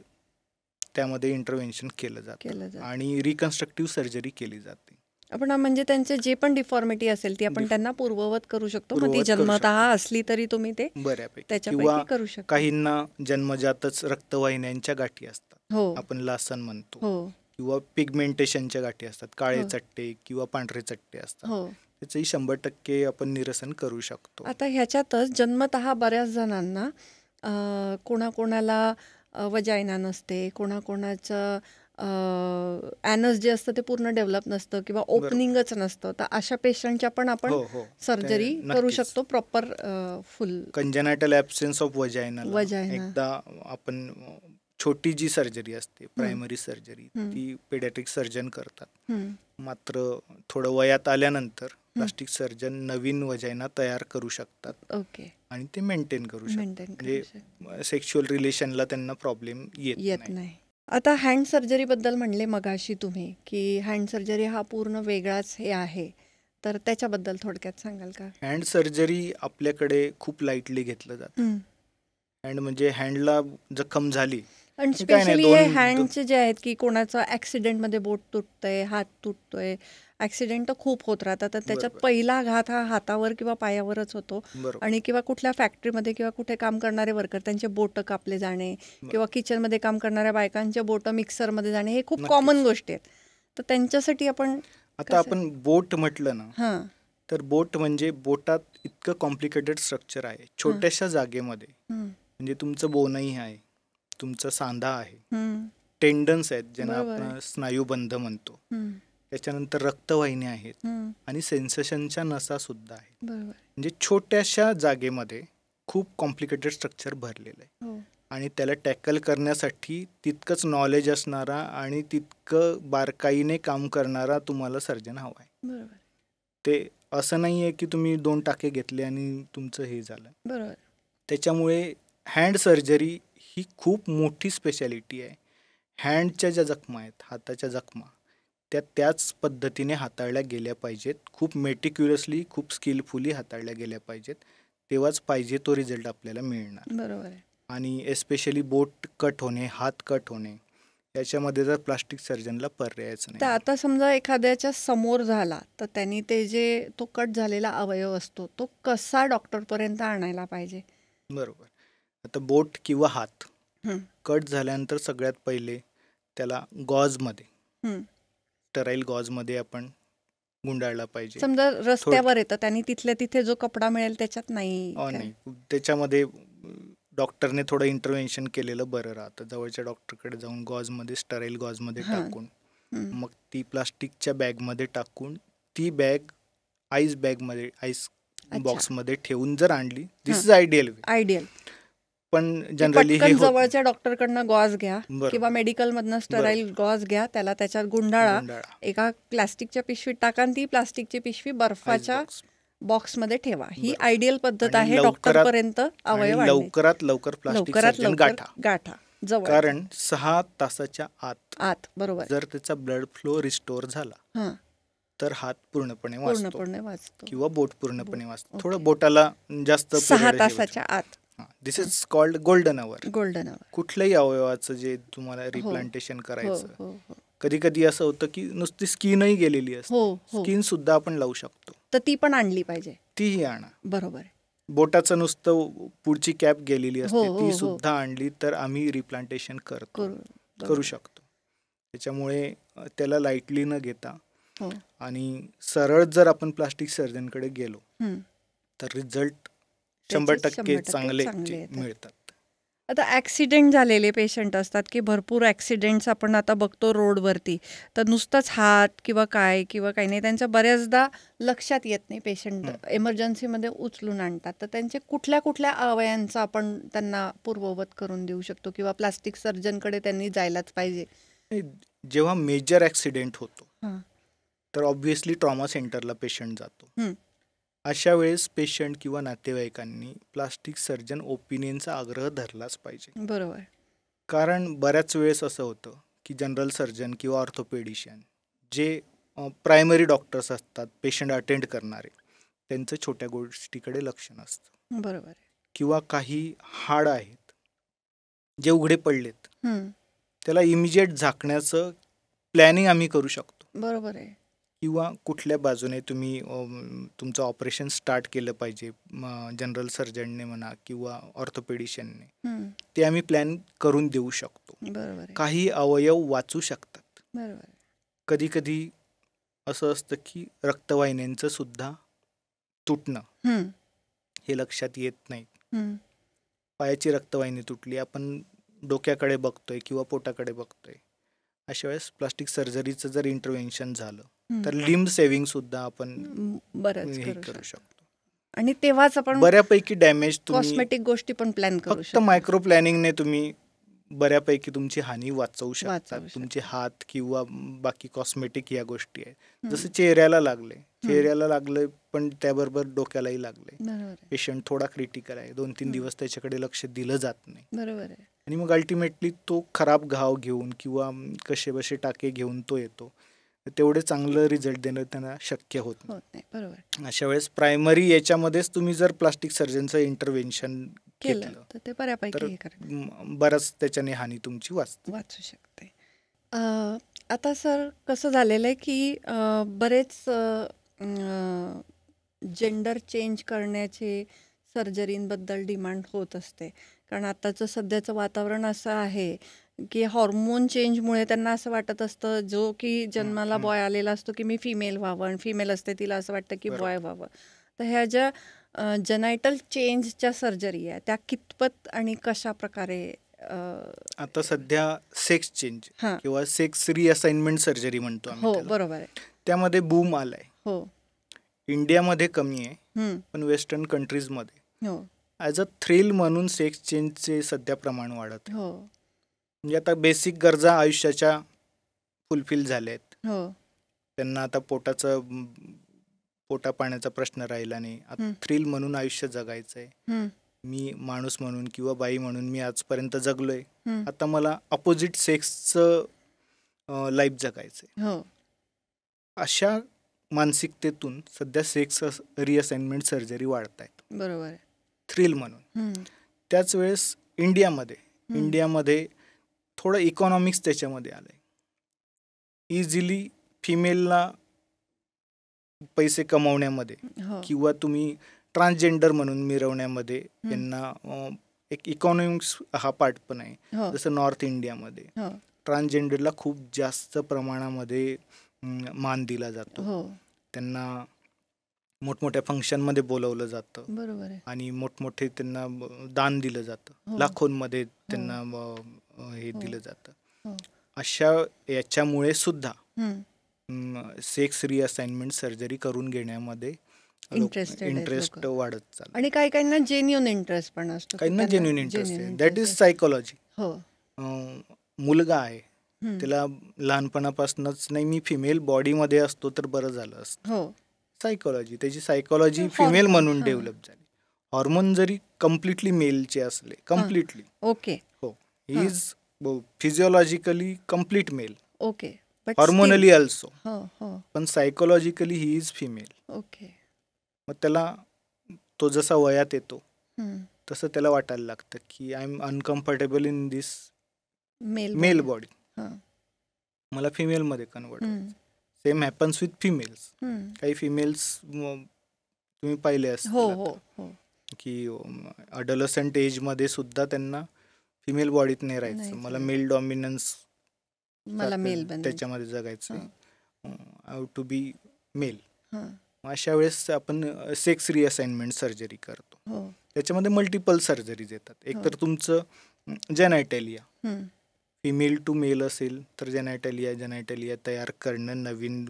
S2: त्यामध्ये इंटरव्हेन्शन केलं जातं आणि रिकन्स्ट्रक्टिव्ह सर्जरी केली जाते.
S1: आपण म्हणजे त्यांचे जे पण डिफॉर्मिटी असेल ती आपण त्यांना पूर्ववत करू शकतो. मग ती
S2: पूर्ववत करू
S1: जन्मतः
S2: शकतो.
S1: असली तरी तुम्ही ते
S2: बऱ्यापैकी. किंवा
S1: त्याच्यापैकी करू शकता.
S2: काहींना जन्मजातच रक्तवाहिन्यांच्या गाठी असतात,
S1: हो
S2: आपण लासन म्हणतो,
S1: हो
S2: किंवा पिगमेंटेशनच्या गाठी असतात, काळे
S1: हो.
S2: चट्टे किंवा पांढरे चट्टे असतात.
S1: हो.
S2: त्याचंही 100% आपण निरसन करू शकतो.
S1: आता ह्याच्यातच जन्मतः बऱ्याच जणांना कोणाकोणाला वजायना नसते, कोणाकोणाचं ॲनस जे असतं ते पूर्ण डेव्हलप नसतं किंवा ओपनिंगच नसतं. तर अशा पेशंटच्या पण आपण
S2: हो हो
S1: सर्जरी
S2: ते
S1: करू
S2: नक्कीच.
S1: शकतो proper full
S2: congenital absence of vagina
S1: vagina.
S2: एकदा आपण छोटी जी सर्जरी असते, प्रायमरी सर्जरी, ती पेडियाट्रिक सर्जन करतात. मात्र थोडं वयात आल्यानंतर प्लास्टिक सर्जन नवीन वजायना तयार करू शकतात
S1: ओके
S2: आणि ते मेंटेन करू शकतात.
S1: मेंटेन
S2: म्हणजे सेक्शुअल रिलेशनला त्यांना प्रॉब्लेम
S1: येत नाही. आता हँड सर्जरीबद्दल म्हणले मगाशी तुम्ही की हँड सर्जरी हा पूर्ण वेगळाच हे आहे, तर त्याच्याबद्दल थोडक्यात सांगाल का?
S2: हँड सर्जरी आपल्याकडे खूप लाईटली घेतलं जातं. हँड म्हणजे हँडला जखम झाली,
S1: आणि
S2: हे काय नाही,
S1: स्पेशली हे
S2: दोन-
S1: हँडचे जे आहेत की कोणाचं ॲक्सिडेंटमध्ये बोट तुटतंय, हात तुटतोय, ॲक्सिडेंट तर खूप होत राहतात. तर त्याच्यात
S2: बरोबर.
S1: पहिला घात हा हातावर किंवा पायावरच होतो.
S2: बरोबर.
S1: आणि किंवा कुठल्या फॅक्टरीमध्ये किंवा कुठे काम करणारे वर्कर त्यांचे बोटं कापले जाणे किंवा किचनमध्ये काम करणाऱ्या बायकांचे बोटं मिक्सरमध्ये जाणे हे खूप
S2: नक्कीच.
S1: कॉमन गोष्टी आहेत. तर त्यांच्यासाठी आपण
S2: आता आपण बोट म्हटलं ना,
S1: हां
S2: तर बोट म्हणजे बोटात इतकं कॉम्प्लिकेटेड स्ट्रक्चर आहे छोट्याशा जागेमध्ये. म्हणजे तुमचं बोनही आहे, तुमचा सांधा आहे, टेंडन्स आहेत ज्यांना
S1: बरोबर
S2: आपण स्नायुबंध म्हणतो, त्याच्यानंतर रक्तवाहिन्या आहेत आणि सेन्सेशनच्या नसा सुद्धा आहेत.
S1: बरोबर.
S2: म्हणजे छोट्याशा जागेमध्ये खूप कॉम्प्लिकेटेड स्ट्रक्चर भरलेलं आहे.
S1: हो
S2: आणि त्याला टॅकल करण्यासाठी तितकंच नॉलेज असणारा आणि तितकं बारकाईने काम करणारा तुम्हाला सर्जन हवा आहे.
S1: बरोबर
S2: ते असं नाही आहे की तुम्ही 2 टाके घेतले आणि तुमचं हे झालं.
S1: बरोबर.
S2: त्याच्यामुळे हँड सर्जरी ही खूप मोठी स्पेशालिटी आहे. हँडच्या ज्या जखमा आहेत, हाताच्या जखमा, त्याच पद्धतीने हाताळल्या गेल्या पाहिजेत. खूप मेटिक्युलसली, खूप स्किलफुली हाताळल्या गेल्या पाहिजेत. तेव्हाच पाहिजे तो रिझल्ट आपल्याला मिळणार.
S1: बरोबर आहे.
S2: आणि एस्पेशली बोट कट होणे, हात कट होणे, याच्यामध्ये तर प्लास्टिक सर्जनला पर्यायच
S1: तर
S2: नाही.
S1: आता समजा एखाद्याच्या समोर झाला तर त्यांनी ते जे तो कट झालेला अवयव असतो तो कसा डॉक्टरपर्यंत आणायला पाहिजे?
S2: बरोबर. आता बोट किंवा हात
S1: हं,
S2: कट झाल्यानंतर सगळ्यात पहिले त्याला गॉजमध्ये,
S1: हं.
S2: स्टराईल गॉजमध्ये आपण गुंडाळला पाहिजे.
S1: समजा रस्त्यावर येतं त्यांनी तिथल्या तिथे जो कपडा मिळेल त्याच्यात नाही काय?
S2: नाही, त्याच्यामध्ये डॉक्टरने थोडं इंटरव्हेन्शन केलेलं बरं राहतं. जवळच्या डॉक्टरकडे जाऊन गॉजमध्ये, स्टराईल गॉजमध्ये
S1: हां.
S2: टाकून,
S1: हं.
S2: मग ती प्लास्टिकच्या बॅगमध्ये टाकून ती बॅग आईस बॅगमध्ये, आईस
S1: अच्छा.
S2: बॉक्समध्ये ठेवून जर आणली, दिस
S1: हां.
S2: Is ideal way.
S1: आयडियल.
S2: पण जनरली हे
S1: पटकन
S2: होत
S1: जवळच्या डॉक्टरकडनं गॉज घ्या
S2: बरोबर.
S1: किंवा मेडिकलमधनं स्टराईल गॉज घ्या, त्याला त्याच्यात गुंडाळा,
S2: गुंडाळा.
S1: एका प्लास्टिकच्या पिशवीत टाका आणि ती प्लास्टिकची पिशवी बर्फाच्या
S2: आईस
S1: बॉक्समध्ये ठेवा. ही
S2: बरोबर.
S1: आयडियल पद्धत
S2: आणि
S1: आहे डॉक्टरपर्यंत अवयव
S2: आणि
S1: आणण्याची.
S2: लवकरात लवकर प्लास्टिक
S1: लवकरात
S2: सर्जन
S1: लवकर
S2: गाठा.
S1: गाठा जवळ
S2: कारण 6 तासाच्या आत
S1: बरोबर.
S2: जर त्याचा ब्लड फ्लो रिस्टोर झाला
S1: हां
S2: तर हात पूर्णपणे वाचतो
S1: पूर्णपणे वाचतो.
S2: किंवा बोट पूर्णपणे वाचतो.
S1: ओके.
S2: थोडं बोटाला जास्त
S1: 6 तासाच्या आत
S2: this is called golden hour.
S1: Golden hour.
S2: कुठल्याही अवयवाचं जे तुम्हाला रिप्लांटेशन
S1: हो
S2: करायचं,
S1: हो हो
S2: कधी कधी असं होतं की नुसती स्किनही गेलेली असते,
S1: हो हो.
S2: स्किन सुद्धा आपण लावू शकतो,
S1: तर ती पण आणली पाहिजे.
S2: तीही आणा.
S1: बरोबर आहे.
S2: बोटाचं नुसतं पुढची कॅप गेलेली
S1: हो,
S2: असते,
S1: हो,
S2: ती
S1: हो.
S2: सुद्धा आणली तर आम्ही रिप्लांटेशन करू शकतो. त्याच्यामुळे त्याला लाईटली न घेता
S1: हो.
S2: आणि सरळ जर आपण प्लास्टिक सर्जनकडे गेलो
S1: हं.
S2: तर रिझल्ट
S1: त्याचे
S2: 100%
S1: 100%
S2: चांगले
S1: चांगले येतात.
S2: मिळतात.
S1: आता ॲक्सिडेंट झालेले पेशंट असतात की भरपूर ॲक्सिडेंट्स आपण आता बघतो रोडवरती, तर नुसतंच हात किंवा काय किंवा काही नाही, त्यांच्या बऱ्याचदा लक्षात येत नाही. पेशंट एमर्जन्सीमध्ये उचलून आणतात, तर त्यांचे कुठल्या कुठल्या अवयांचा आपण त्यांना पूर्ववत करून देऊ शकतो किंवा प्लास्टिक सर्जनकडे त्यांनी जायलाच पाहिजे?
S2: जेव्हा मेजर ॲक्सिडेंट होतो
S1: हां.
S2: तर ऑब्व्हियसली ट्रॉमा सेंटरला पेशंट जातो.
S1: हं.
S2: अशा वेळेस पेशंट किंवा नातेवाईकांनी प्लास्टिक सर्जन ओपिनियनचा आग्रह धरलाच पाहिजे.
S1: बरोबर.
S2: कारण बऱ्याच वेळेस असं होतं की जनरल सर्जन किंवा ऑर्थोपेडिशियन जे प्रायमरी डॉक्टर्स असतात, पेशंट अटेंड करणारे, त्यांचं छोट्या गोष्टीकडे लक्ष नसतं.
S1: बरोबर आहे.
S2: किंवा काही हाड आहेत जे उघडे पडलेत,
S1: हं.
S2: त्याला इमिजिएट झाकण्याचं प्लॅनिंग आम्ही करू शकतो.
S1: बरोबर आहे.
S2: किंवा कुठल्या बाजूने तुम्ही तुमचं ऑपरेशन स्टार्ट केलं पाहिजे, जनरल सर्जनने म्हणा किंवा ऑर्थोपेडिशियनने, ते आम्ही प्लॅन करून देऊ शकतो.
S1: बरोबर.
S2: काही अवयव वाचू शकतात.
S1: बरोबर.
S2: कधी कधी असं असतं की रक्तवाहिन्यांचं सुद्धा तुटणं हे लक्षात येत नाही. पायाची रक्तवाहिनी तुटली, आपण डोक्याकडे बघतोय किंवा पोटाकडे बघतोय, अशा वेळेस प्लास्टिक सर्जरीचं जर इंटरव्हेन्शन झालं तर लिम्ब सेव्हिंग सुद्धा आपण
S1: बरंच
S2: हे
S1: करू
S2: करू शकतो.
S1: आणि तेव्हाच आपण
S2: बऱ्यापैकी डॅमेज
S1: कॉस्मेटिक गोष्टी पण प्लॅन करू
S2: फक्त मायक्रो प्लॅनिंगने तुम्ही बऱ्यापैकी तुमची हानी वाचवू शकता. तुमचे हात किंवा बाकी कॉस्मेटिक या गोष्टी आहेत. जसं चेहऱ्याला लागले पण त्याबरोबर डोक्यालाही लागले, पेशंट थोडा क्रिटिकल आहे, 2-3 दिवस त्याच्याकडे लक्ष दिलं जात नाही.
S1: बरोबर आहे.
S2: आणि मग अल्टिमेटली तो खराब घाव घेऊन किंवा कसे टाके घेऊन तो येतो, तेवढे चांगलं रिझल्ट देणं त्यांना शक्य होत नाही.
S1: बरोबर.
S2: अशा वेळेस प्रायमरी याच्यामध्येच तुम्ही जर प्लास्टिक सर्जनचं इंटरव्हेन्शन केलं
S1: तर ते बऱ्यापैकी
S2: बरंच त्याच्याने हानी तुमची
S1: वाचू शकते. आता सर कसं झालेलं आहे की बरेच जेंडर चेंज करण्याचे सर्जरींबद्दल डिमांड होत असते, कारण आताचं सध्याचं वातावरण असं आहे की हॉर्मोन चेंजमुळे त्यांना असं वाटत असतं, जो की जन्माला बॉय आलेला असतो की मी फिमेल व्हावं, आणि फिमेल असते तिला असं वाटतं की बॉय व्हावं. तर ह्या ज्या जेनायटल चेंजच्या सर्जरी आहे त्या कितपत आणि कशा प्रकारे
S2: आता सध्या सेक्स चेंज किंवा सेक्स रिअसाइनमेंट सर्जरी म्हणतो आम्ही.
S1: हो, बरोबर आहे.
S2: त्यामध्ये बूम आलाय.
S1: हो,
S2: इंडियामध्ये कमी आहे, पण वेस्टर्न कंट्रीजमध्ये ॲज अ थ्रिल म्हणून सेक्स चेंजचे सध्या प्रमाण वाढत आहे. म्हणजे आता बेसिक गरजा आयुष्याच्या फुलफिल झाल्या आहेत. त्यांना आता पोटा पाण्याचा प्रश्न राहिला नाही. आता थ्रिल म्हणून आयुष्य जगायचं आहे. मी माणूस म्हणून किंवा बाई म्हणून मी आजपर्यंत जगलोय, आता मला अपोजिट सेक्सचं लाईफ जगायचंय. अशा मानसिकतेतून सध्या सेक्स रिअसाइनमेंट सर्जरी वाढत आहेत.
S1: बरोबर.
S2: थ्रिल म्हणून. त्याच वेळेस इंडियामध्ये थोडं इकॉनॉमिक्स त्याच्यामध्ये आलंय. इझिली फिमेलला पैसे कमवण्यामध्ये किंवा तुम्ही ट्रान्सजेंडर म्हणून मिरवण्यामध्ये यांना एक इकॉनॉमिक्स हा पार्ट पण आहे. जसं नॉर्थ इंडियामध्ये ट्रान्सजेंडरला खूप जास्त प्रमाणामध्ये मान दिला जातो. त्यांना मोठमोठ्या फंक्शनमध्ये बोलवलं जातं.
S1: बरोबर आहे.
S2: आणि मोठमोठे त्यांना दान दिलं जातं, लाखोंमध्ये त्यांना हे दिलं जातं. अशा याच्यामुळे सुद्धा सेक्स रिअसाइनमेंट सर्जरी करून घेण्यामध्ये इंटरेस्ट वाढत चालला.
S1: आणि काहींना जेन्युइन इंटरेस्ट पण असतो.
S2: काहींना जेन्युइन इंटरेस्ट आहे. That is psychology. मुलगा आहे, त्याला लहानपणापासूनच नाही मी फिमेल बॉडीमध्ये असतो तर बरं झालं असतं. सायकोलॉजी, त्याची सायकोलॉजी फिमेल म्हणून डेव्हलप झाली. हॉर्मोन जरी कम्प्लिटली मेलचे असले, कम्प्लिटली
S1: ओके,
S2: हो, he is physiologically complete male,
S1: okay,
S2: hormonally also, पण psychologically he is female.
S1: Okay.
S2: मग त्याला तो जसा वयात येतो तसं त्याला वाटायला लागतं की I am uncomfortable in this male body, मला फिमेलमध्ये कन्वर्ट व्हायचं. Same happens with females. काही फिमेल्स तुम्ही पाहिले असतील की अडोलसंट एजमध्ये सुद्धा त्यांना फिमेल बॉडीत नाही राहायचं, मला मेल डॉमिनन्स त्याच्यामध्ये जगायचं, I have to be male. अशा वेळेस आपण सेक्स रिअसाइनमेंट सर्जरी करतो. त्याच्यामध्ये मल्टिपल सर्जरीज येतात. एक तर तुमचं जेनायटेलिया, फिमेल टू मेल असेल तर जेनायटेलिया तयार करणं, नवीन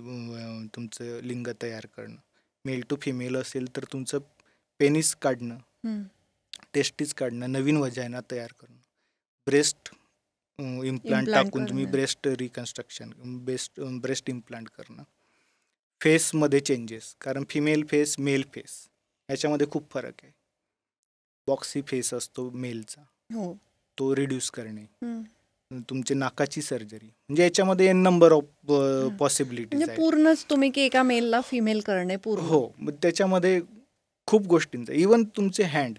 S2: तुमचं लिंग तयार करणं. मेल टू फिमेल असेल तर तुमचं पेनिस काढणं, टेस्टिस काढणं, नवीन वजायना तयार करणं. ब्रेस्ट इम्प्लांट टाकून तुम्ही ब्रेस्ट रिकन्स्ट्रक्शन, ब्रेस्ट इम्प्लांट करणं. फेसमध्ये चेंजेस, कारण फिमेल फेस मेल फेस याच्यामध्ये खूप फरक आहे. बॉक्सी फेस असतो मेलचा, तो रिड्यूस करणे. तुमची नाकाची सर्जरी, म्हणजे याच्यामध्ये नंबर ऑफ पॉसिबिलिटीज आहे.
S1: पूर्णच तुम्ही की एका मेलला फिमेल करणे पूर्ण.
S2: हो, त्याच्यामध्ये खूप गोष्टींचा. इवन तुमचे हँड,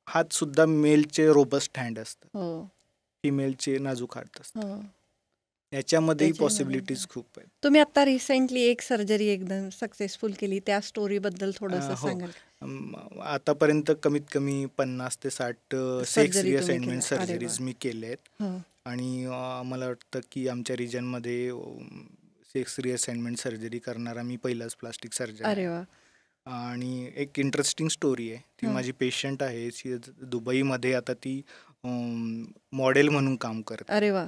S2: हात सुद्धा मेलचे रोबस्ट हँड असतात, फिमेलचे नाजूक हात असतात. याच्यामध्येही
S1: त्याच्यामध्ये
S2: पॉसिबिलिटीज खूप आहेत.
S1: तुम्ही आता रिसेंटली एक सर्जरी एकदम सक्सेसफुल केली, त्या स्टोरीबद्दल थोडंसं
S2: हो.
S1: सांगाल?
S2: आतापर्यंत कमीत कमी 50 ते 60 सेक्स
S1: सर्जरी तुम्ही
S2: रिअसाइनमेंट
S1: केल्या. अरे वा.
S2: सर्जरीज मी केल्या आहेत.
S1: हो.
S2: आणि मला वाटतं की आमच्या रिजनमध्ये सेक्स रिअसाइनमेंट सर्जरी करणारा मी पहिलाच प्लास्टिक सर्जन
S1: अरे
S2: आहे.
S1: वा.
S2: आणि एक इंटरेस्टिंग स्टोरी आहे. ती
S1: हं.
S2: माझी पेशंट आहे. दुबईमध्ये आता ती मॉडेल म्हणून काम करते.
S1: अरे वा.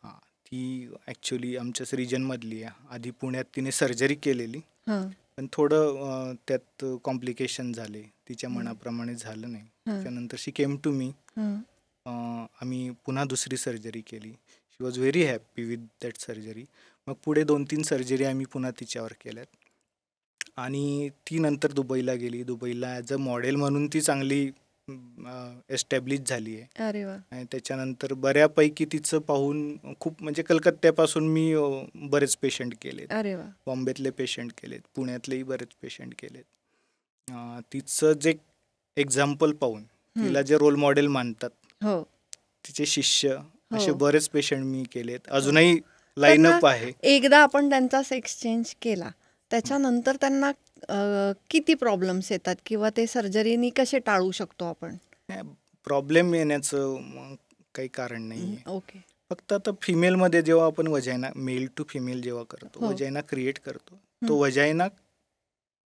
S2: हां, ती ॲक्च्युली आमच्याच रिजनमधली आहे. आधी पुण्यात तिने सर्जरी केलेली,
S1: हां.
S2: पण थोडं त्यात कॉम्प्लिकेशन झाले. तिच्या मनाप्रमाणे झालं नाही. त्याच्यानंतर शी केम टू मी.
S1: हं.
S2: आम्ही पुन्हा दुसरी सर्जरी केली. She was very happy with that surgery. मग पुढे 2-3 सर्जरी आम्ही पुन्हा तिच्यावर केल्यात. आणि ती नंतर दुबईला गेली. दुबईला ॲज अ मॉडेल म्हणून ती चांगली एस्टॅब्लिश झाली आहे.
S1: अरे वा.
S2: आणि त्याच्यानंतर बऱ्यापैकी तिचं पाहून खूप म्हणजे कलकत्त्यापासून मी बरेच पेशंट केलेत.
S1: अरे वा.
S2: बॉम्बेतले पेशंट केलेत, पुण्यातलेही बरेच पेशंट केलेत. तिचं जे एक्झाम्पल पाहून तिला जे रोल मॉडेल मानतात,
S1: हो.
S2: तिचे शिष्य असे
S1: हो.
S2: बरेच पेशंट मी केलेत. अजूनही लाईनअप आहे.
S1: एकदा आपण त्यांचा सेक्स चेंज केला, त्याच्यानंतर त्यांना किती प्रॉब्लेम्स येतात किंवा ते सर्जरीनी कसे टाळू शकतो आपण?
S2: प्रॉब्लेम येण्याचं काही कारण नाही आहे.
S1: ओके.
S2: फक्त आता फिमेलमध्ये जेव्हा आपण वजायना मेल टू फिमेल जेव्हा करतो, वजायना क्रिएट करतो, तो वजायना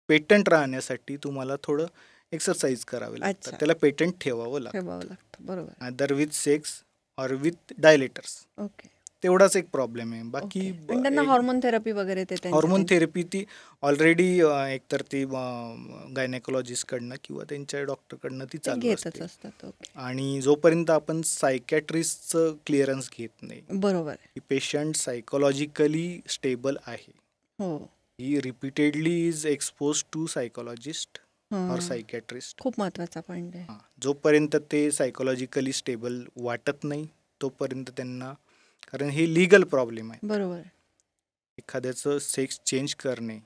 S2: पेटंट राहण्यासाठी तुम्हाला थोडं एक्सरसाइज करावे लागतात. त्याला पेटंट ठेवावं लागतं.
S1: बरोबर.
S2: Either with sex or with dilators.
S1: Okay.
S2: तेवढाच एक प्रॉब्लेम आहे. बाकी
S1: त्यांना हॉर्मोन थेरपी वगैरे ते
S2: हॉर्मोन थेरपी ती ऑलरेडी एकतर ती गायनेकोलॉजिस्टकडनं किंवा त्यांच्या डॉक्टरकडनं ती चालू
S1: घेतच
S2: असते.
S1: असतात. ओके.
S2: आणि जोपर्यंत आपण सायकॅट्रिस्टचं क्लिअरन्स घेत नाही,
S1: बरोबर.
S2: की पेशंट सायकोलॉजिकली स्टेबल आहे,
S1: हो.
S2: He repeatedly is expose to psychologist और सायकॅट्रिस्ट.
S1: खूप महत्वाचा पॉईंट आहे.
S2: जोपर्यंत ते सायकोलॉजिकली स्टेबल वाटत नाही तोपर्यंत त्यांना, कारण हे लिगल प्रॉब्लेम आहे.
S1: बरोबर.
S2: एखाद्याचं सेक्स चेंज करणे,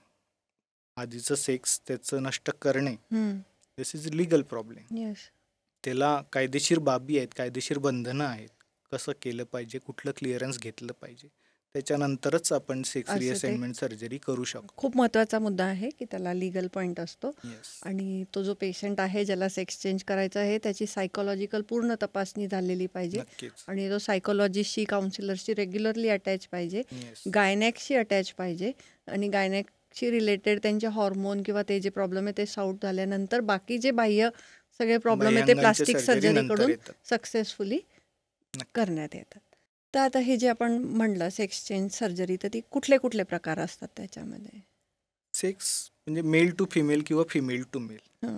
S2: आधीचं सेक्स त्याचं नष्ट करणे, दिस इज लिगल प्रॉब्लेम.
S1: येस.
S2: त्याला कायदेशीर बाबी आहेत, कायदेशीर बंधनं आहेत. कसं केलं पाहिजे, कुठलं क्लिअरन्स घेतलं पाहिजे, त्याच्यानंतरच आपण सेक्स रिअसाइनमेंट सर्जरी करू शकतो.
S1: खूप महत्त्वाचा मुद्दा आहे की त्याला लिगल पॉईंट असतो. आणि तो जो पेशंट आहे ज्याला सेक्स चेंज करायचा आहे त्याची सायकोलॉजिकल पूर्ण तपासणी झालेली पाहिजे. आणि तो सायकोलॉजिस्टशी, काउन्सिलरशी रेग्युलरली अटॅच पाहिजे, गायनॅकशी अटॅच पाहिजे. आणि गायनॅकशी रिलेटेड त्यांचे हॉर्मोन किंवा ते जे प्रॉब्लेम आहे ते सॉल्ट झाल्यानंतर बाकी जे बाह्य सगळे प्रॉब्लेम आहे ते प्लास्टिक सर्जरीकडून सक्सेसफुली करण्यात येतात. तर आता हे जे आपण म्हणलं सेक्स चेंज सर्जरी, तर ती कुठले कुठले प्रकार असतात त्याच्यामध्ये?
S2: सेक्स म्हणजे मेल टू फिमेल किंवा फिमेल टू मेल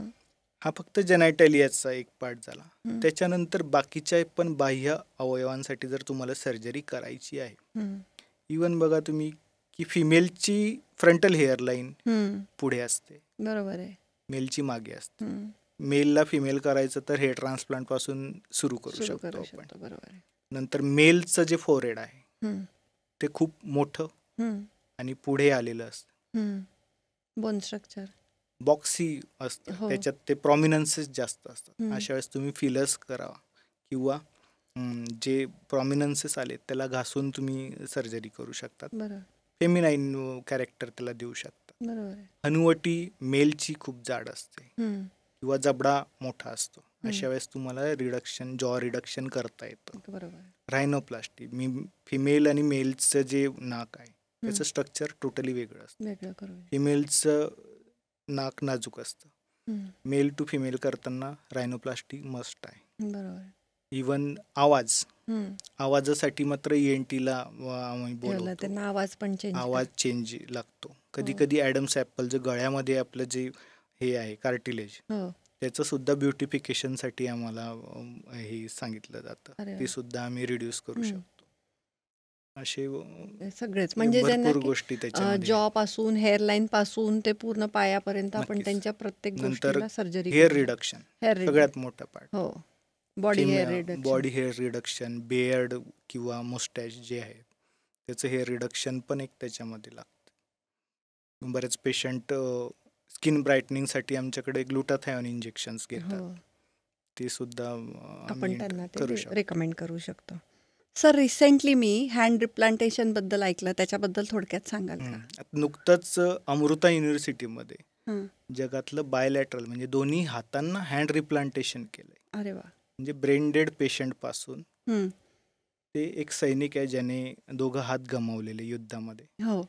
S2: हा फक्त जेनायटॅलियाचा एक पार्ट झाला. त्याच्यानंतर बाकीच्या पण बाह्य अवयवांसाठी जर तुम्हाला सर्जरी करायची आहे, इवन बघा तुम्ही की फिमेलची फ्रंटल हेअरलाईन पुढे असते, बरोबर आहे, मेलची मागे असते. मेलला फिमेल करायचं तर हेअर ट्रान्सप्लांट पासून सुरू करू शकतो आपण. बरोबर आहे. नंतर मेलचं जे फोरहेड आहे ते खूप मोठं आणि पुढे आलेलं असतं,
S1: बोन स्ट्रक्चर
S2: बॉक्सी असतं, त्याच्यात ते प्रॉमिनन्सेस जास्त असतात. अशा वेळेस तुम्ही फिलर्स करावा किंवा जे प्रॉमिनन्सेस आले त्याला घासून तुम्ही सर्जरी करू शकतात. फेमिनाईन कॅरेक्टर त्याला देऊ शकतात. हनुवटी मेलची खूप जाड असते किंवा जबडा मोठा असतो. अशा वेळेस तुम्हाला रिडक्शन, जॉ रिडक्शन करता येतं. रायनोप्लास्टी, फिमेल आणि मेलचं जे नाक आहे त्याचं स्ट्रक्चर टोटली वेगळं असतं. फिमेलचं नाक नाजूक असतं. मेल टू फिमेल करताना रायनोप्लास्टी मस्ट आहे. इवन आवाजासाठी मात्र ENTला आम्ही बोलवतो, आवाज चेंज लागतो. कधी कधी ॲडम्स ॲपल जे गळ्यामध्ये आपलं जे हे आहे कार्टिलेज, त्याचं सुद्धा ब्युटिफिकेशनसाठी आम्हाला हे सांगितलं जातं, ते सुद्धा आम्ही रिड्यूस करू शकतो. असे
S1: सगळेच म्हणजे
S2: भरपूर गोष्टी त्याच्यामध्ये.
S1: जॉ पासून, हेअरलाईन पासून ते पूर्ण पायापर्यंत आपण त्यांच्या प्रत्येक गोष्टीला सर्जरी.
S2: हेअर रिडक्शन सगळ्यात मोठा part.
S1: Body
S2: hair reduction, beard किंवा मुस्टॅच जे आहे त्याचं हेअर रिडक्शन पण एक त्याच्यामध्ये लागतं. बरेच पेशंट स्किन ब्राईटनिंगसाठी आमच्याकडे ग्लुटाथायोन इंजेक्शन्स घेतात, ते सुद्धा
S1: आपण त्यांना ते रेकमेंड करू शकतो. सर रिसेंटली मी हँड रिप्लांटेशनबद्दल ऐकलं, त्याच्याबद्दल थोडक्यात सांगाल का?
S2: आता नुकतंच अमृता युनिव्हर्सिटीमध्ये
S1: हं.
S2: जगातलं बायलॅटरल म्हणजे दोन्ही हातांना हँड रिप्लांटेशन केलंय.
S1: अरे वा.
S2: म्हणजे ब्रेन डेड पेशंटपासून
S1: हं.
S2: ते एक सैनिक आहे ज्याने 2 हात गमावलेले युद्धामध्ये,
S1: हो.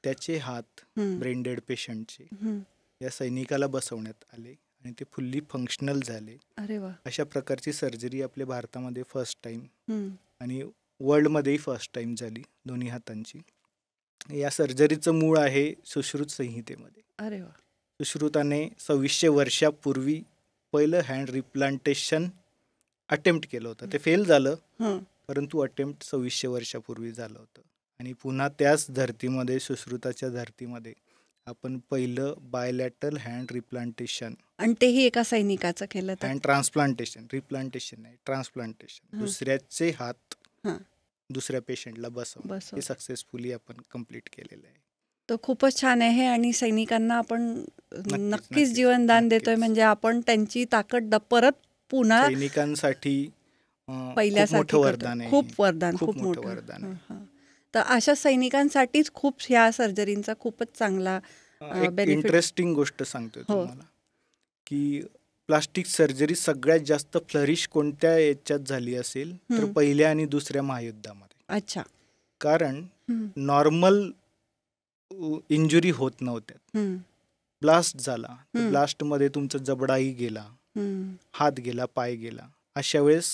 S2: त्याचे हात
S1: हं.
S2: ब्रेन डेड पेशंटचे
S1: हं.
S2: या सैनिकाला बसवण्यात आले आणि ते फुल्ली फंक्शनल झाले.
S1: अरे वा.
S2: अशा प्रकारची सर्जरी आपल्या भारतामध्ये फर्स्ट टाईम
S1: हं.
S2: आणि वर्ल्डमध्येही फर्स्ट टाईम झाली दोन्ही हातांची. या सर्जरीचं मूळ आहे सुश्रुत संहितेमध्ये.
S1: अरे वा.
S2: सुश्रुताने 2600 वर्षापूर्वी पहिलं हँड रिप्लांटेशन अटेम्प्ट केलं होतं. ते फेल झालं,
S1: हं.
S2: परंतु अटेम्प्ट 2600 वर्षापूर्वी झालं होतं. आणि पुन्हा त्याच धर्तीमध्ये, सुश्रुताच्या धर्तीमध्ये आपण पहिलं बायलॅटरल हँड रिप्लांटेशन,
S1: आणि तेही एका सैनिकाचं केलं तर?
S2: हँड ट्रान्सप्लांटेशन, रिप्लांटेशन नाही, ट्रान्सप्लांटेशन, दुसऱ्याचे हात
S1: हां.
S2: दुसऱ्या पेशंटला बसवणं, हे सक्सेसफुली आपण कंप्लीट केलेलं आहे.
S1: तर खूपच छान आहे आणि सैनिकांना आपण नक्कीच
S2: नक्कीच,
S1: जीवनदान देतोय.
S2: नक्कीच.
S1: म्हणजे आपण त्यांची ताकद परत पुन्हा
S2: सैनिकांसाठी खूप
S1: पहिल्यासारखी
S2: मोठं
S1: करतोय.
S2: वरदान आहे.
S1: खूप वरदान,
S2: खूप
S1: खूप
S2: मोठं
S1: मोठं.
S2: वरदान आहे.
S1: हं, हं. तर अशा सैनिकांसाठीच खूप ह्या सर्जरींचा खूपच चांगला
S2: एक
S1: बेनिफिट.
S2: इंटरेस्टिंग गोष्ट सांगतोय
S1: हो.
S2: तुम्हाला की प्लास्टिक सर्जरी सगळ्यात जास्त फ्लरिश कोणत्या याच्यात झाली असेल तर
S1: हं.
S2: पहिल्या आणि दुसऱ्या महायुद्धामध्ये.
S1: अच्छा.
S2: कारण
S1: हं.
S2: नॉर्मल इंजुरी होत नव्हत्या.
S1: हं.
S2: ब्लास्ट झाला तर
S1: हं.
S2: ब्लास्टमध्ये तुमचा जबडाही गेला,
S1: हं.
S2: हात गेला, पाय गेला. अशा वेळेस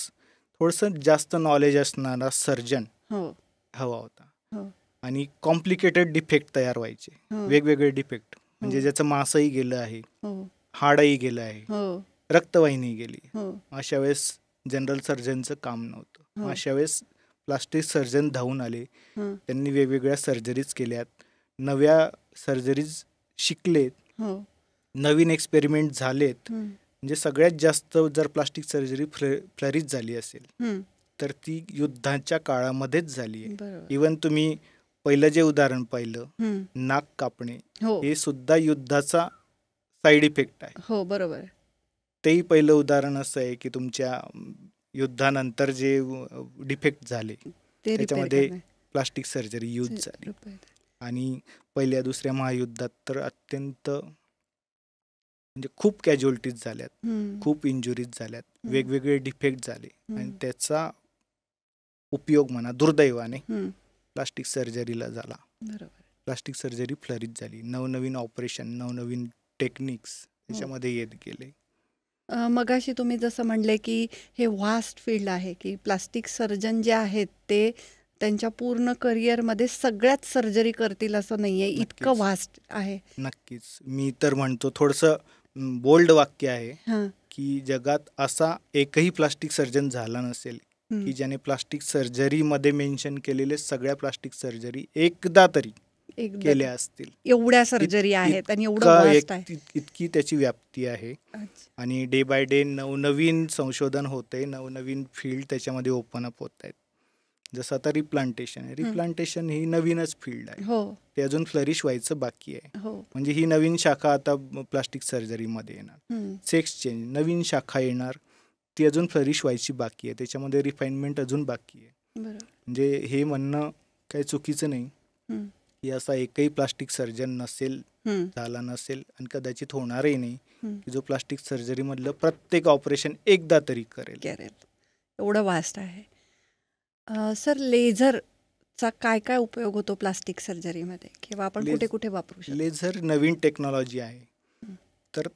S2: थोडंसं जास्त नॉलेज असणारा सर्जन
S1: हो.
S2: हवा होता.
S1: हो.
S2: आणि कॉम्प्लिकेटेड डिफेक्ट तयार व्हायचे,
S1: हो.
S2: वेगवेगळे डिफेक्ट, म्हणजे
S1: हो.
S2: ज्याचं मांसही गेलं आहे,
S1: हो.
S2: हाडही गेलं आहे,
S1: हो.
S2: रक्तवाहिनी गेली.
S1: हो.
S2: अशा वेळेस जनरल सर्जनचं काम नव्हतं.
S1: हो.
S2: अशा वेळेस प्लास्टिक सर्जन धावून आले.
S1: हं.
S2: त्यांनी वेगवेगळ्या सर्जरीज केल्यात, नव्या सर्जरीज शिकलेत,
S1: हो.
S2: नवीन एक्सपेरिमेंट झालेत.
S1: हं.
S2: म्हणजे सगळ्यात जास्त जर प्लास्टिक सर्जरी फ्लरिश झाली असेल
S1: हं.
S2: तर ती युद्धाच्या काळामध्येच झाली आहे.
S1: बरोबर.
S2: इवन तुम्ही पहिलं जे उदाहरण पाहिलं,
S1: हं.
S2: नाक कापणे,
S1: हो.
S2: हे सुद्धा युद्धाचा साईड इफेक्ट आहे.
S1: हो. बरोबर.
S2: तेही पहिलं उदाहरण असं आहे की तुमच्या युद्धानंतर जे डिफेक्ट झाले
S1: ते
S2: त्याच्यामध्ये प्लास्टिक सर्जरी यूज झाली.
S1: रिपेअर.
S2: आणि पहिल्या दुसऱ्या महायुद्धात तर अत्यंत म्हणजे खूप कॅज्युअलिटीज झाल्यात,
S1: हं.
S2: खूप इंजुरीज झाल्यात,
S1: हं.
S2: वेगवेगळे डिफेक्ट झाले.
S1: हं.
S2: आणि त्याचा उपयोग म्हणा दुर्दैवाने
S1: हं.
S2: प्लास्टिक सर्जरीला झाला.
S1: बरोबर.
S2: प्लास्टिक सर्जरी फ्लरिश झाली. नवनवीन ऑपरेशन, नवनवीन टेक्निक्स त्याच्यामध्ये येत गेले.
S1: मगाशी तुम्ही जसं म्हणले की हे व्हास्ट फील्ड आहे, की प्लास्टिक सर्जन जे आहेत ते त्यांच्या पूर्ण करिअरमध्ये सगळ्याच सर्जरी करतील असं नाही आहे, इतकं
S2: नक्कीच.
S1: व्हास्ट आहे.
S2: नक्कीच. मी तर म्हणतो थोडंसं बोल्ड वाक्य आहे
S1: हां.
S2: की जगात असा एकही प्लास्टिक सर्जन झाला नसेल
S1: हं.
S2: की ज्याने प्लास्टिक सर्जरीमध्ये मेन्शन केलेले सगळ्या प्लास्टिक सर्जरी एकदा तरी
S1: एकदा
S2: केल्या असतील.
S1: एवढ्या सर्जरी आहेत आणि एवढं
S2: इतका
S1: व्हास्ट आहे.
S2: इतकी त्याची व्याप्ती आहे.
S1: अच्छा.
S2: आणि डे बाय डे नवनवीन संशोधन होते, नवनवीन फील्ड त्याच्यामध्ये ओपन अप होत आहेत. जसं आता रिप्लांटेशन आहे. रिप्लांटेशन ही नवीनच फील्ड आहे.
S1: हो.
S2: ते अजून फ्लरिश व्हायचं बाकी आहे.
S1: हो.
S2: म्हणजे ही नवीन शाखा आता प्लास्टिक सर्जरीमध्ये येणार.
S1: हं.
S2: सेक्स चेंज नवीन शाखा येणार, ती अजून फ्लरिश व्हायची बाकी आहे. त्याच्यामध्ये रिफाईनमेंट अजून बाकी आहे.
S1: बरोबर.
S2: म्हणजे हे म्हणणं काही चुकीचं नाही
S1: हं.
S2: की असा एकही प्लास्टिक सर्जन नसेल,
S1: हं.
S2: झाला नसेल आणि कदाचित होणारही नाही
S1: हं.
S2: की जो प्लास्टिक सर्जरीमधलं प्रत्येक ऑपरेशन एकदा तरी करेल.
S1: एवढं वास्ट आहे. सर लेझरचा काय काय उपयोग होतो प्लास्टिक सर्जरीमध्ये, किंवा आपण कुठे कुठे वापरू शकतो?
S2: लेझर नवीन टेक्नॉलॉजी आहे.
S1: हं.
S2: तर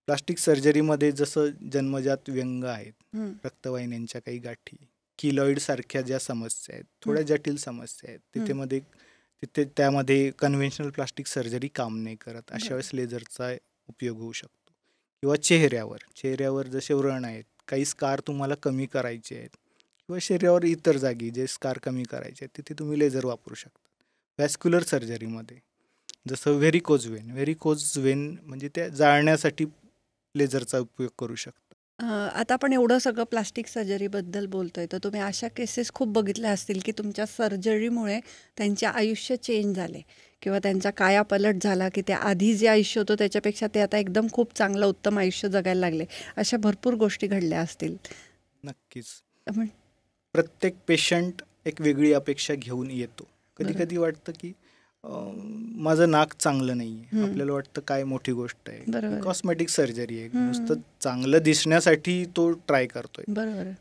S2: प्लास्टिक सर्जरीमध्ये जसं जन्मजात व्यंग आहेत,
S1: हं.
S2: रक्तवाहिन्यांच्या काही गाठी, किलॉइड सारख्या ज्या समस्या आहेत, थोड्या जटिल समस्या आहेत, तिथे त्यामध्ये कन्व्हेन्शनल प्लास्टिक सर्जरी काम नाही करत. अशा वेळेस लेझरचा उपयोग होऊ शकतो. किंवा चेहऱ्यावर जसे व्रण आहेत, काही स्कार तुम्हाला कमी करायचे आहेत, किंवा शरीरावर इतर जागी जे स्कार कमी करायचे आहेत तिथे तुम्ही लेझर वापरू शकता. व्हॅस्क्युलर सर्जरीमध्ये जसं व्हेरिकोज वेन म्हणजे त्या जाळण्यासाठी लेझरचा उपयोग करू शकता.
S1: आता आपण एवढं सगळं प्लास्टिक सर्जरीबद्दल बोलतोय, तर तुम्ही अशा केसेस खूप बघितल्या असतील की तुमच्या सर्जरीमुळे त्यांचे आयुष्य चेंज झाले, किंवा त्यांचा कायापालट झाला, की त्या आधी जे आयुष्य होतं त्याच्यापेक्षा ते आता एकदम खूप चांगलं उत्तम आयुष्य जगायला लागले. अशा भरपूर गोष्टी घडल्या असतील.
S2: नक्कीच. प्रत्येक पेशंट एक वेगळी अपेक्षा घेऊन येतो. कधी कधी वाटतं की माझं नाक चांगलं नाही आहे, आपल्याला वाटतं काय मोठी गोष्ट आहे, कॉस्मेटिक सर्जरी आहे, नुसतं चांगलं दिसण्यासाठी तो ट्राय करतोय,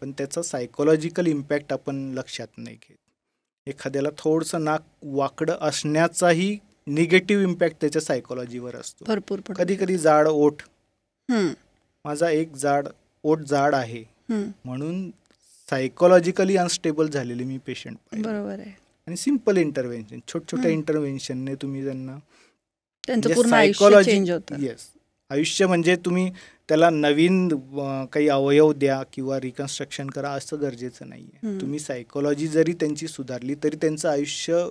S2: पण त्याचा सायकोलॉजिकल इम्पॅक्ट आपण लक्षात नाही घेत. एखाद्याला थोडंसं नाक वाकडं असण्याचाही निगेटिव्ह इम्पॅक्ट त्याच्या सायकोलॉजीवर असतो.
S1: भरपूर.
S2: कधी कधी जाड ओठ, माझा एक ओठ जाड आहे म्हणून सायकोलॉजिकली अनस्टेबल झालेले मी पेशंट पाहिले.
S1: बरोबर आहे.
S2: आणि सिम्पल इंटरव्हेन्शन, छोट्या इंटरव्हेन्शनने तुम्ही त्यांना आयुष्य म्हणजे तुम्ही त्याला नवीन काही अवयव द्या किंवा रिकन्स्ट्रक्शन करा असं गरजेचं नाही आहे. तुम्ही सायकोलॉजी जरी त्यांची सुधारली तरी त्यांचं आयुष्य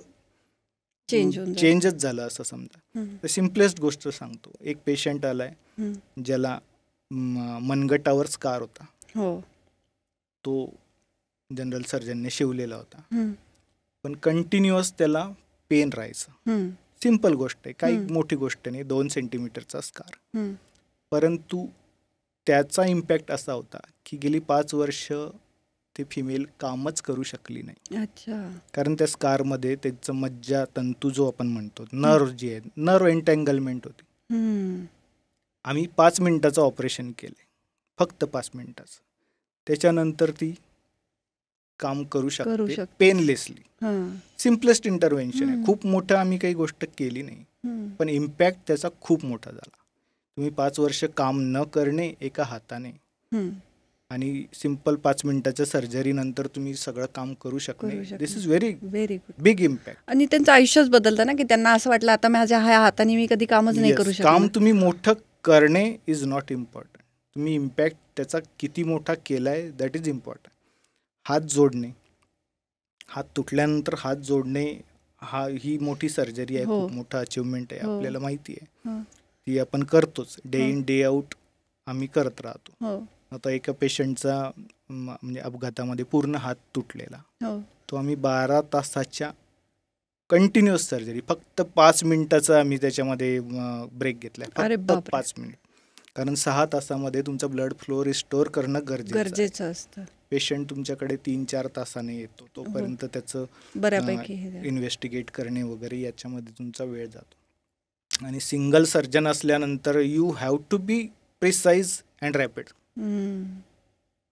S2: चेंजच झालं असं समजा. तर सिम्पलेस्ट गोष्ट सांगतो. एक पेशंट आलाय ज्याला मनगटावर स्कार होता, तो जनरल सर्जनने शिवलेला होता, पण कंटिन्युअस त्याला पेन राहायचं. सिंपल गोष्ट आहे, काही मोठी गोष्ट नाही, 2 सेंटीमीटरचा स्कार. परंतु त्याचा इम्पॅक्ट असा होता की गेली 5 वर्ष ते फिमेल कामच करू शकली नाही. कारण त्या स्कारमध्ये त्याचं मज्जा तंतू जो आपण म्हणतो, नर्व जी आहे, नर्व एंटँगलमेंट होती. आम्ही 5 मिनिटाचं ऑपरेशन केले, फक्त 5 मिनिटाचं. त्याच्यानंतर ती काम करू शकते पेनलेसली. सिम्पलेस्ट इंटरव्हेन्शन आहे. खूप मोठं आम्ही काही गोष्ट केली नाही, पण इम्पॅक्ट त्याचा खूप मोठा झाला. तुम्ही 5 वर्ष काम न करणे एका हाताने आणि सिम्पल 5 मिनिटाच्या सर्जरी नंतर तुम्ही सगळं काम करू शकणे, this is very good, big impact.
S1: आणि त्यांचं आयुष्यच बदलतं ना, की त्यांना असं वाटलं आता माझ्या ह्या हाताने मी कधी कामच नाही करू शकत.
S2: काम तुम्ही मोठं करणे इज नॉट इम्पॉर्टंट, तुम्ही इम्पॅक्ट त्याचा किती मोठा केलाय दॅट इज इम्पॉर्टंट. हात जोडणे, हात तुटल्यानंतर हात जोडणे ही मोठी सर्जरी आहे, खूप मोठा अचिव्हमेंट आहे, आपल्याला माहिती आहे. ती आपण करतोच, डे इन डे आउट आम्ही करत राहतो. आता एका पेशंटचा म्हणजे अपघातामध्ये पूर्ण हात तुटलेला, तो आम्ही 12 तासाच्या कंटिन्युअस सर्जरी, फक्त 5 मिनिटाचा आम्ही त्याच्यामध्ये ब्रेक घेतलाय, फक्त 5 मिनिट. कारण 6 तासामध्ये तुमचा ब्लड फ्लो रिस्टोर करणं गरजेचं असतं. पेशंट तुमच्याकडे 3-4 तासाने येतो, तोपर्यंत त्याचं
S1: बऱ्यापैकी
S2: इन्व्हेस्टिगेट करणे वगैरे याच्यामध्ये तुमचा वेळ जातो. आणि सिंगल सर्जन असल्यानंतर you have to be precise and rapid.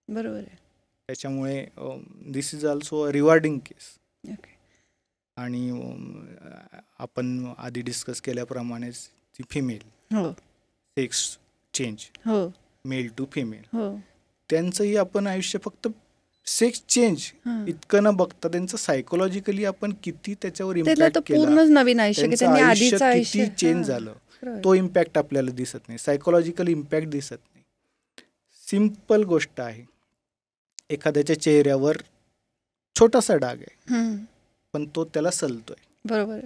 S1: बरोबर आहे.
S2: त्याच्यामुळे this is also a rewarding case. आणि आपण आधी डिस्कस केल्याप्रमाणेच ती female sex change, male to female, त्यांचंही आपण आयुष्य फक्त सेक्स चेंज इतकं न बघता त्यांचं सायकोलॉजिकली आपण किती त्याच्यावर इम्पॅक्ट केला,
S1: नवीन आयुष्य
S2: किती चेंज झालं, तो इम्पॅक्ट आपल्याला दिसत नाही, सायकोलॉजिकल इम्पॅक्ट दिसत नाही. सिम्पल गोष्ट आहे, एखाद्याच्या चेहऱ्यावर छोटासा डाग आहे पण तो त्याला सलतोय,
S1: बरोबर,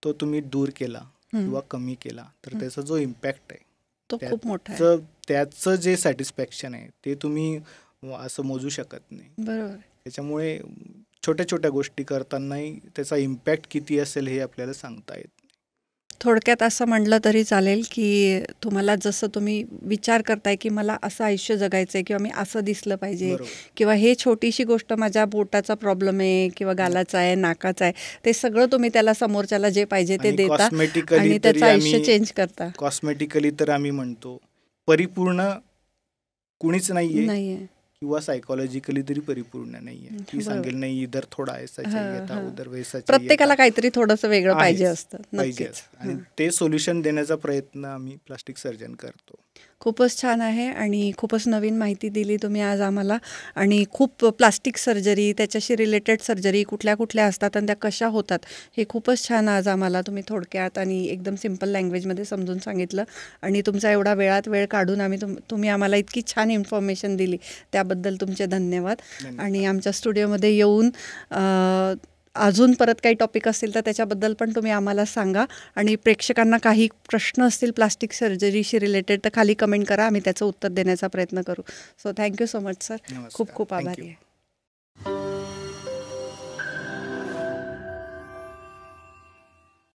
S2: तो तुम्ही दूर केला किंवा कमी केला तर त्याचा जो इम्पॅक्ट आहे
S1: तो खूप मोठा आहे.
S2: त्याचं जे सॅटिस्फॅक्शन आहे ते तुम्ही असं मोजू शकत नाही.
S1: बरोबर.
S2: त्याच्यामुळे छोट्या छोट्या गोष्टी करतानाही त्याचा इम्पॅक्ट किती असेल हे आपल्याला सांगता येत.
S1: थोडक्यात असं म्हटलं तरी चालेल की तुम्हाला जसं तुम्ही विचार करताय की मला असं आयुष्य जगायचं आहे किंवा मी असं दिसलं पाहिजे किंवा हे छोटीशी गोष्ट माझ्या बोटाचा प्रॉब्लेम आहे किंवा गालाचा आहे, नाकाचा आहे, ते सगळं तुम्ही त्याला समोरच्याला जे पाहिजे ते देता आणि त्याचं आयुष्य चेंज करता.
S2: कॉस्मेटिकली तर आम्ही म्हणतो परिपूर्ण कुणीच नाहीये किंवा सायकोलॉजिकली तरी परिपूर्ण नाहीये. ती सांगेल नाही इधर थोडा ऐसा चाहिए उधर वैसा चाहिए.
S1: प्रत्येकाला काहीतरी थोडंसं वेगळं पाहिजे असतं.
S2: आणि ते सोल्युशन देण्याचा प्रयत्न आम्ही प्लास्टिक सर्जन करतो.
S1: खूपच छान आहे आणि खूपच नवीन माहिती दिली तुम्ही आज आम्हाला. आणि खूप प्लास्टिक सर्जरी, त्याच्याशी रिलेटेड सर्जरी कुठल्या कुठल्या असतात आणि त्या कशा होतात हे खूपच छान आज आम्हाला तुम्ही थोडक्यात आणि एकदम सिम्पल लँग्वेजमध्ये समजून सांगितलं. आणि तुमचा एवढा वेळ काढून तुम्ही आम्हाला इतकी छान इन्फॉर्मेशन दिली त्याबद्दल तुमचे धन्यवाद. आणि आमच्या स्टुडिओमध्ये येऊन अजून परत काही टॉपिक असतील तर त्याच्याबद्दल पण तुम्ही आम्हाला सांगा. आणि प्रेक्षकांना काही प्रश्न असतील प्लास्टिक सर्जरीशी रिलेटेड तर खाली कमेंट करा, आम्ही त्याचं उत्तर देण्याचा प्रयत्न करू. So thank you so much sir. खूप खूप आभारी आहे.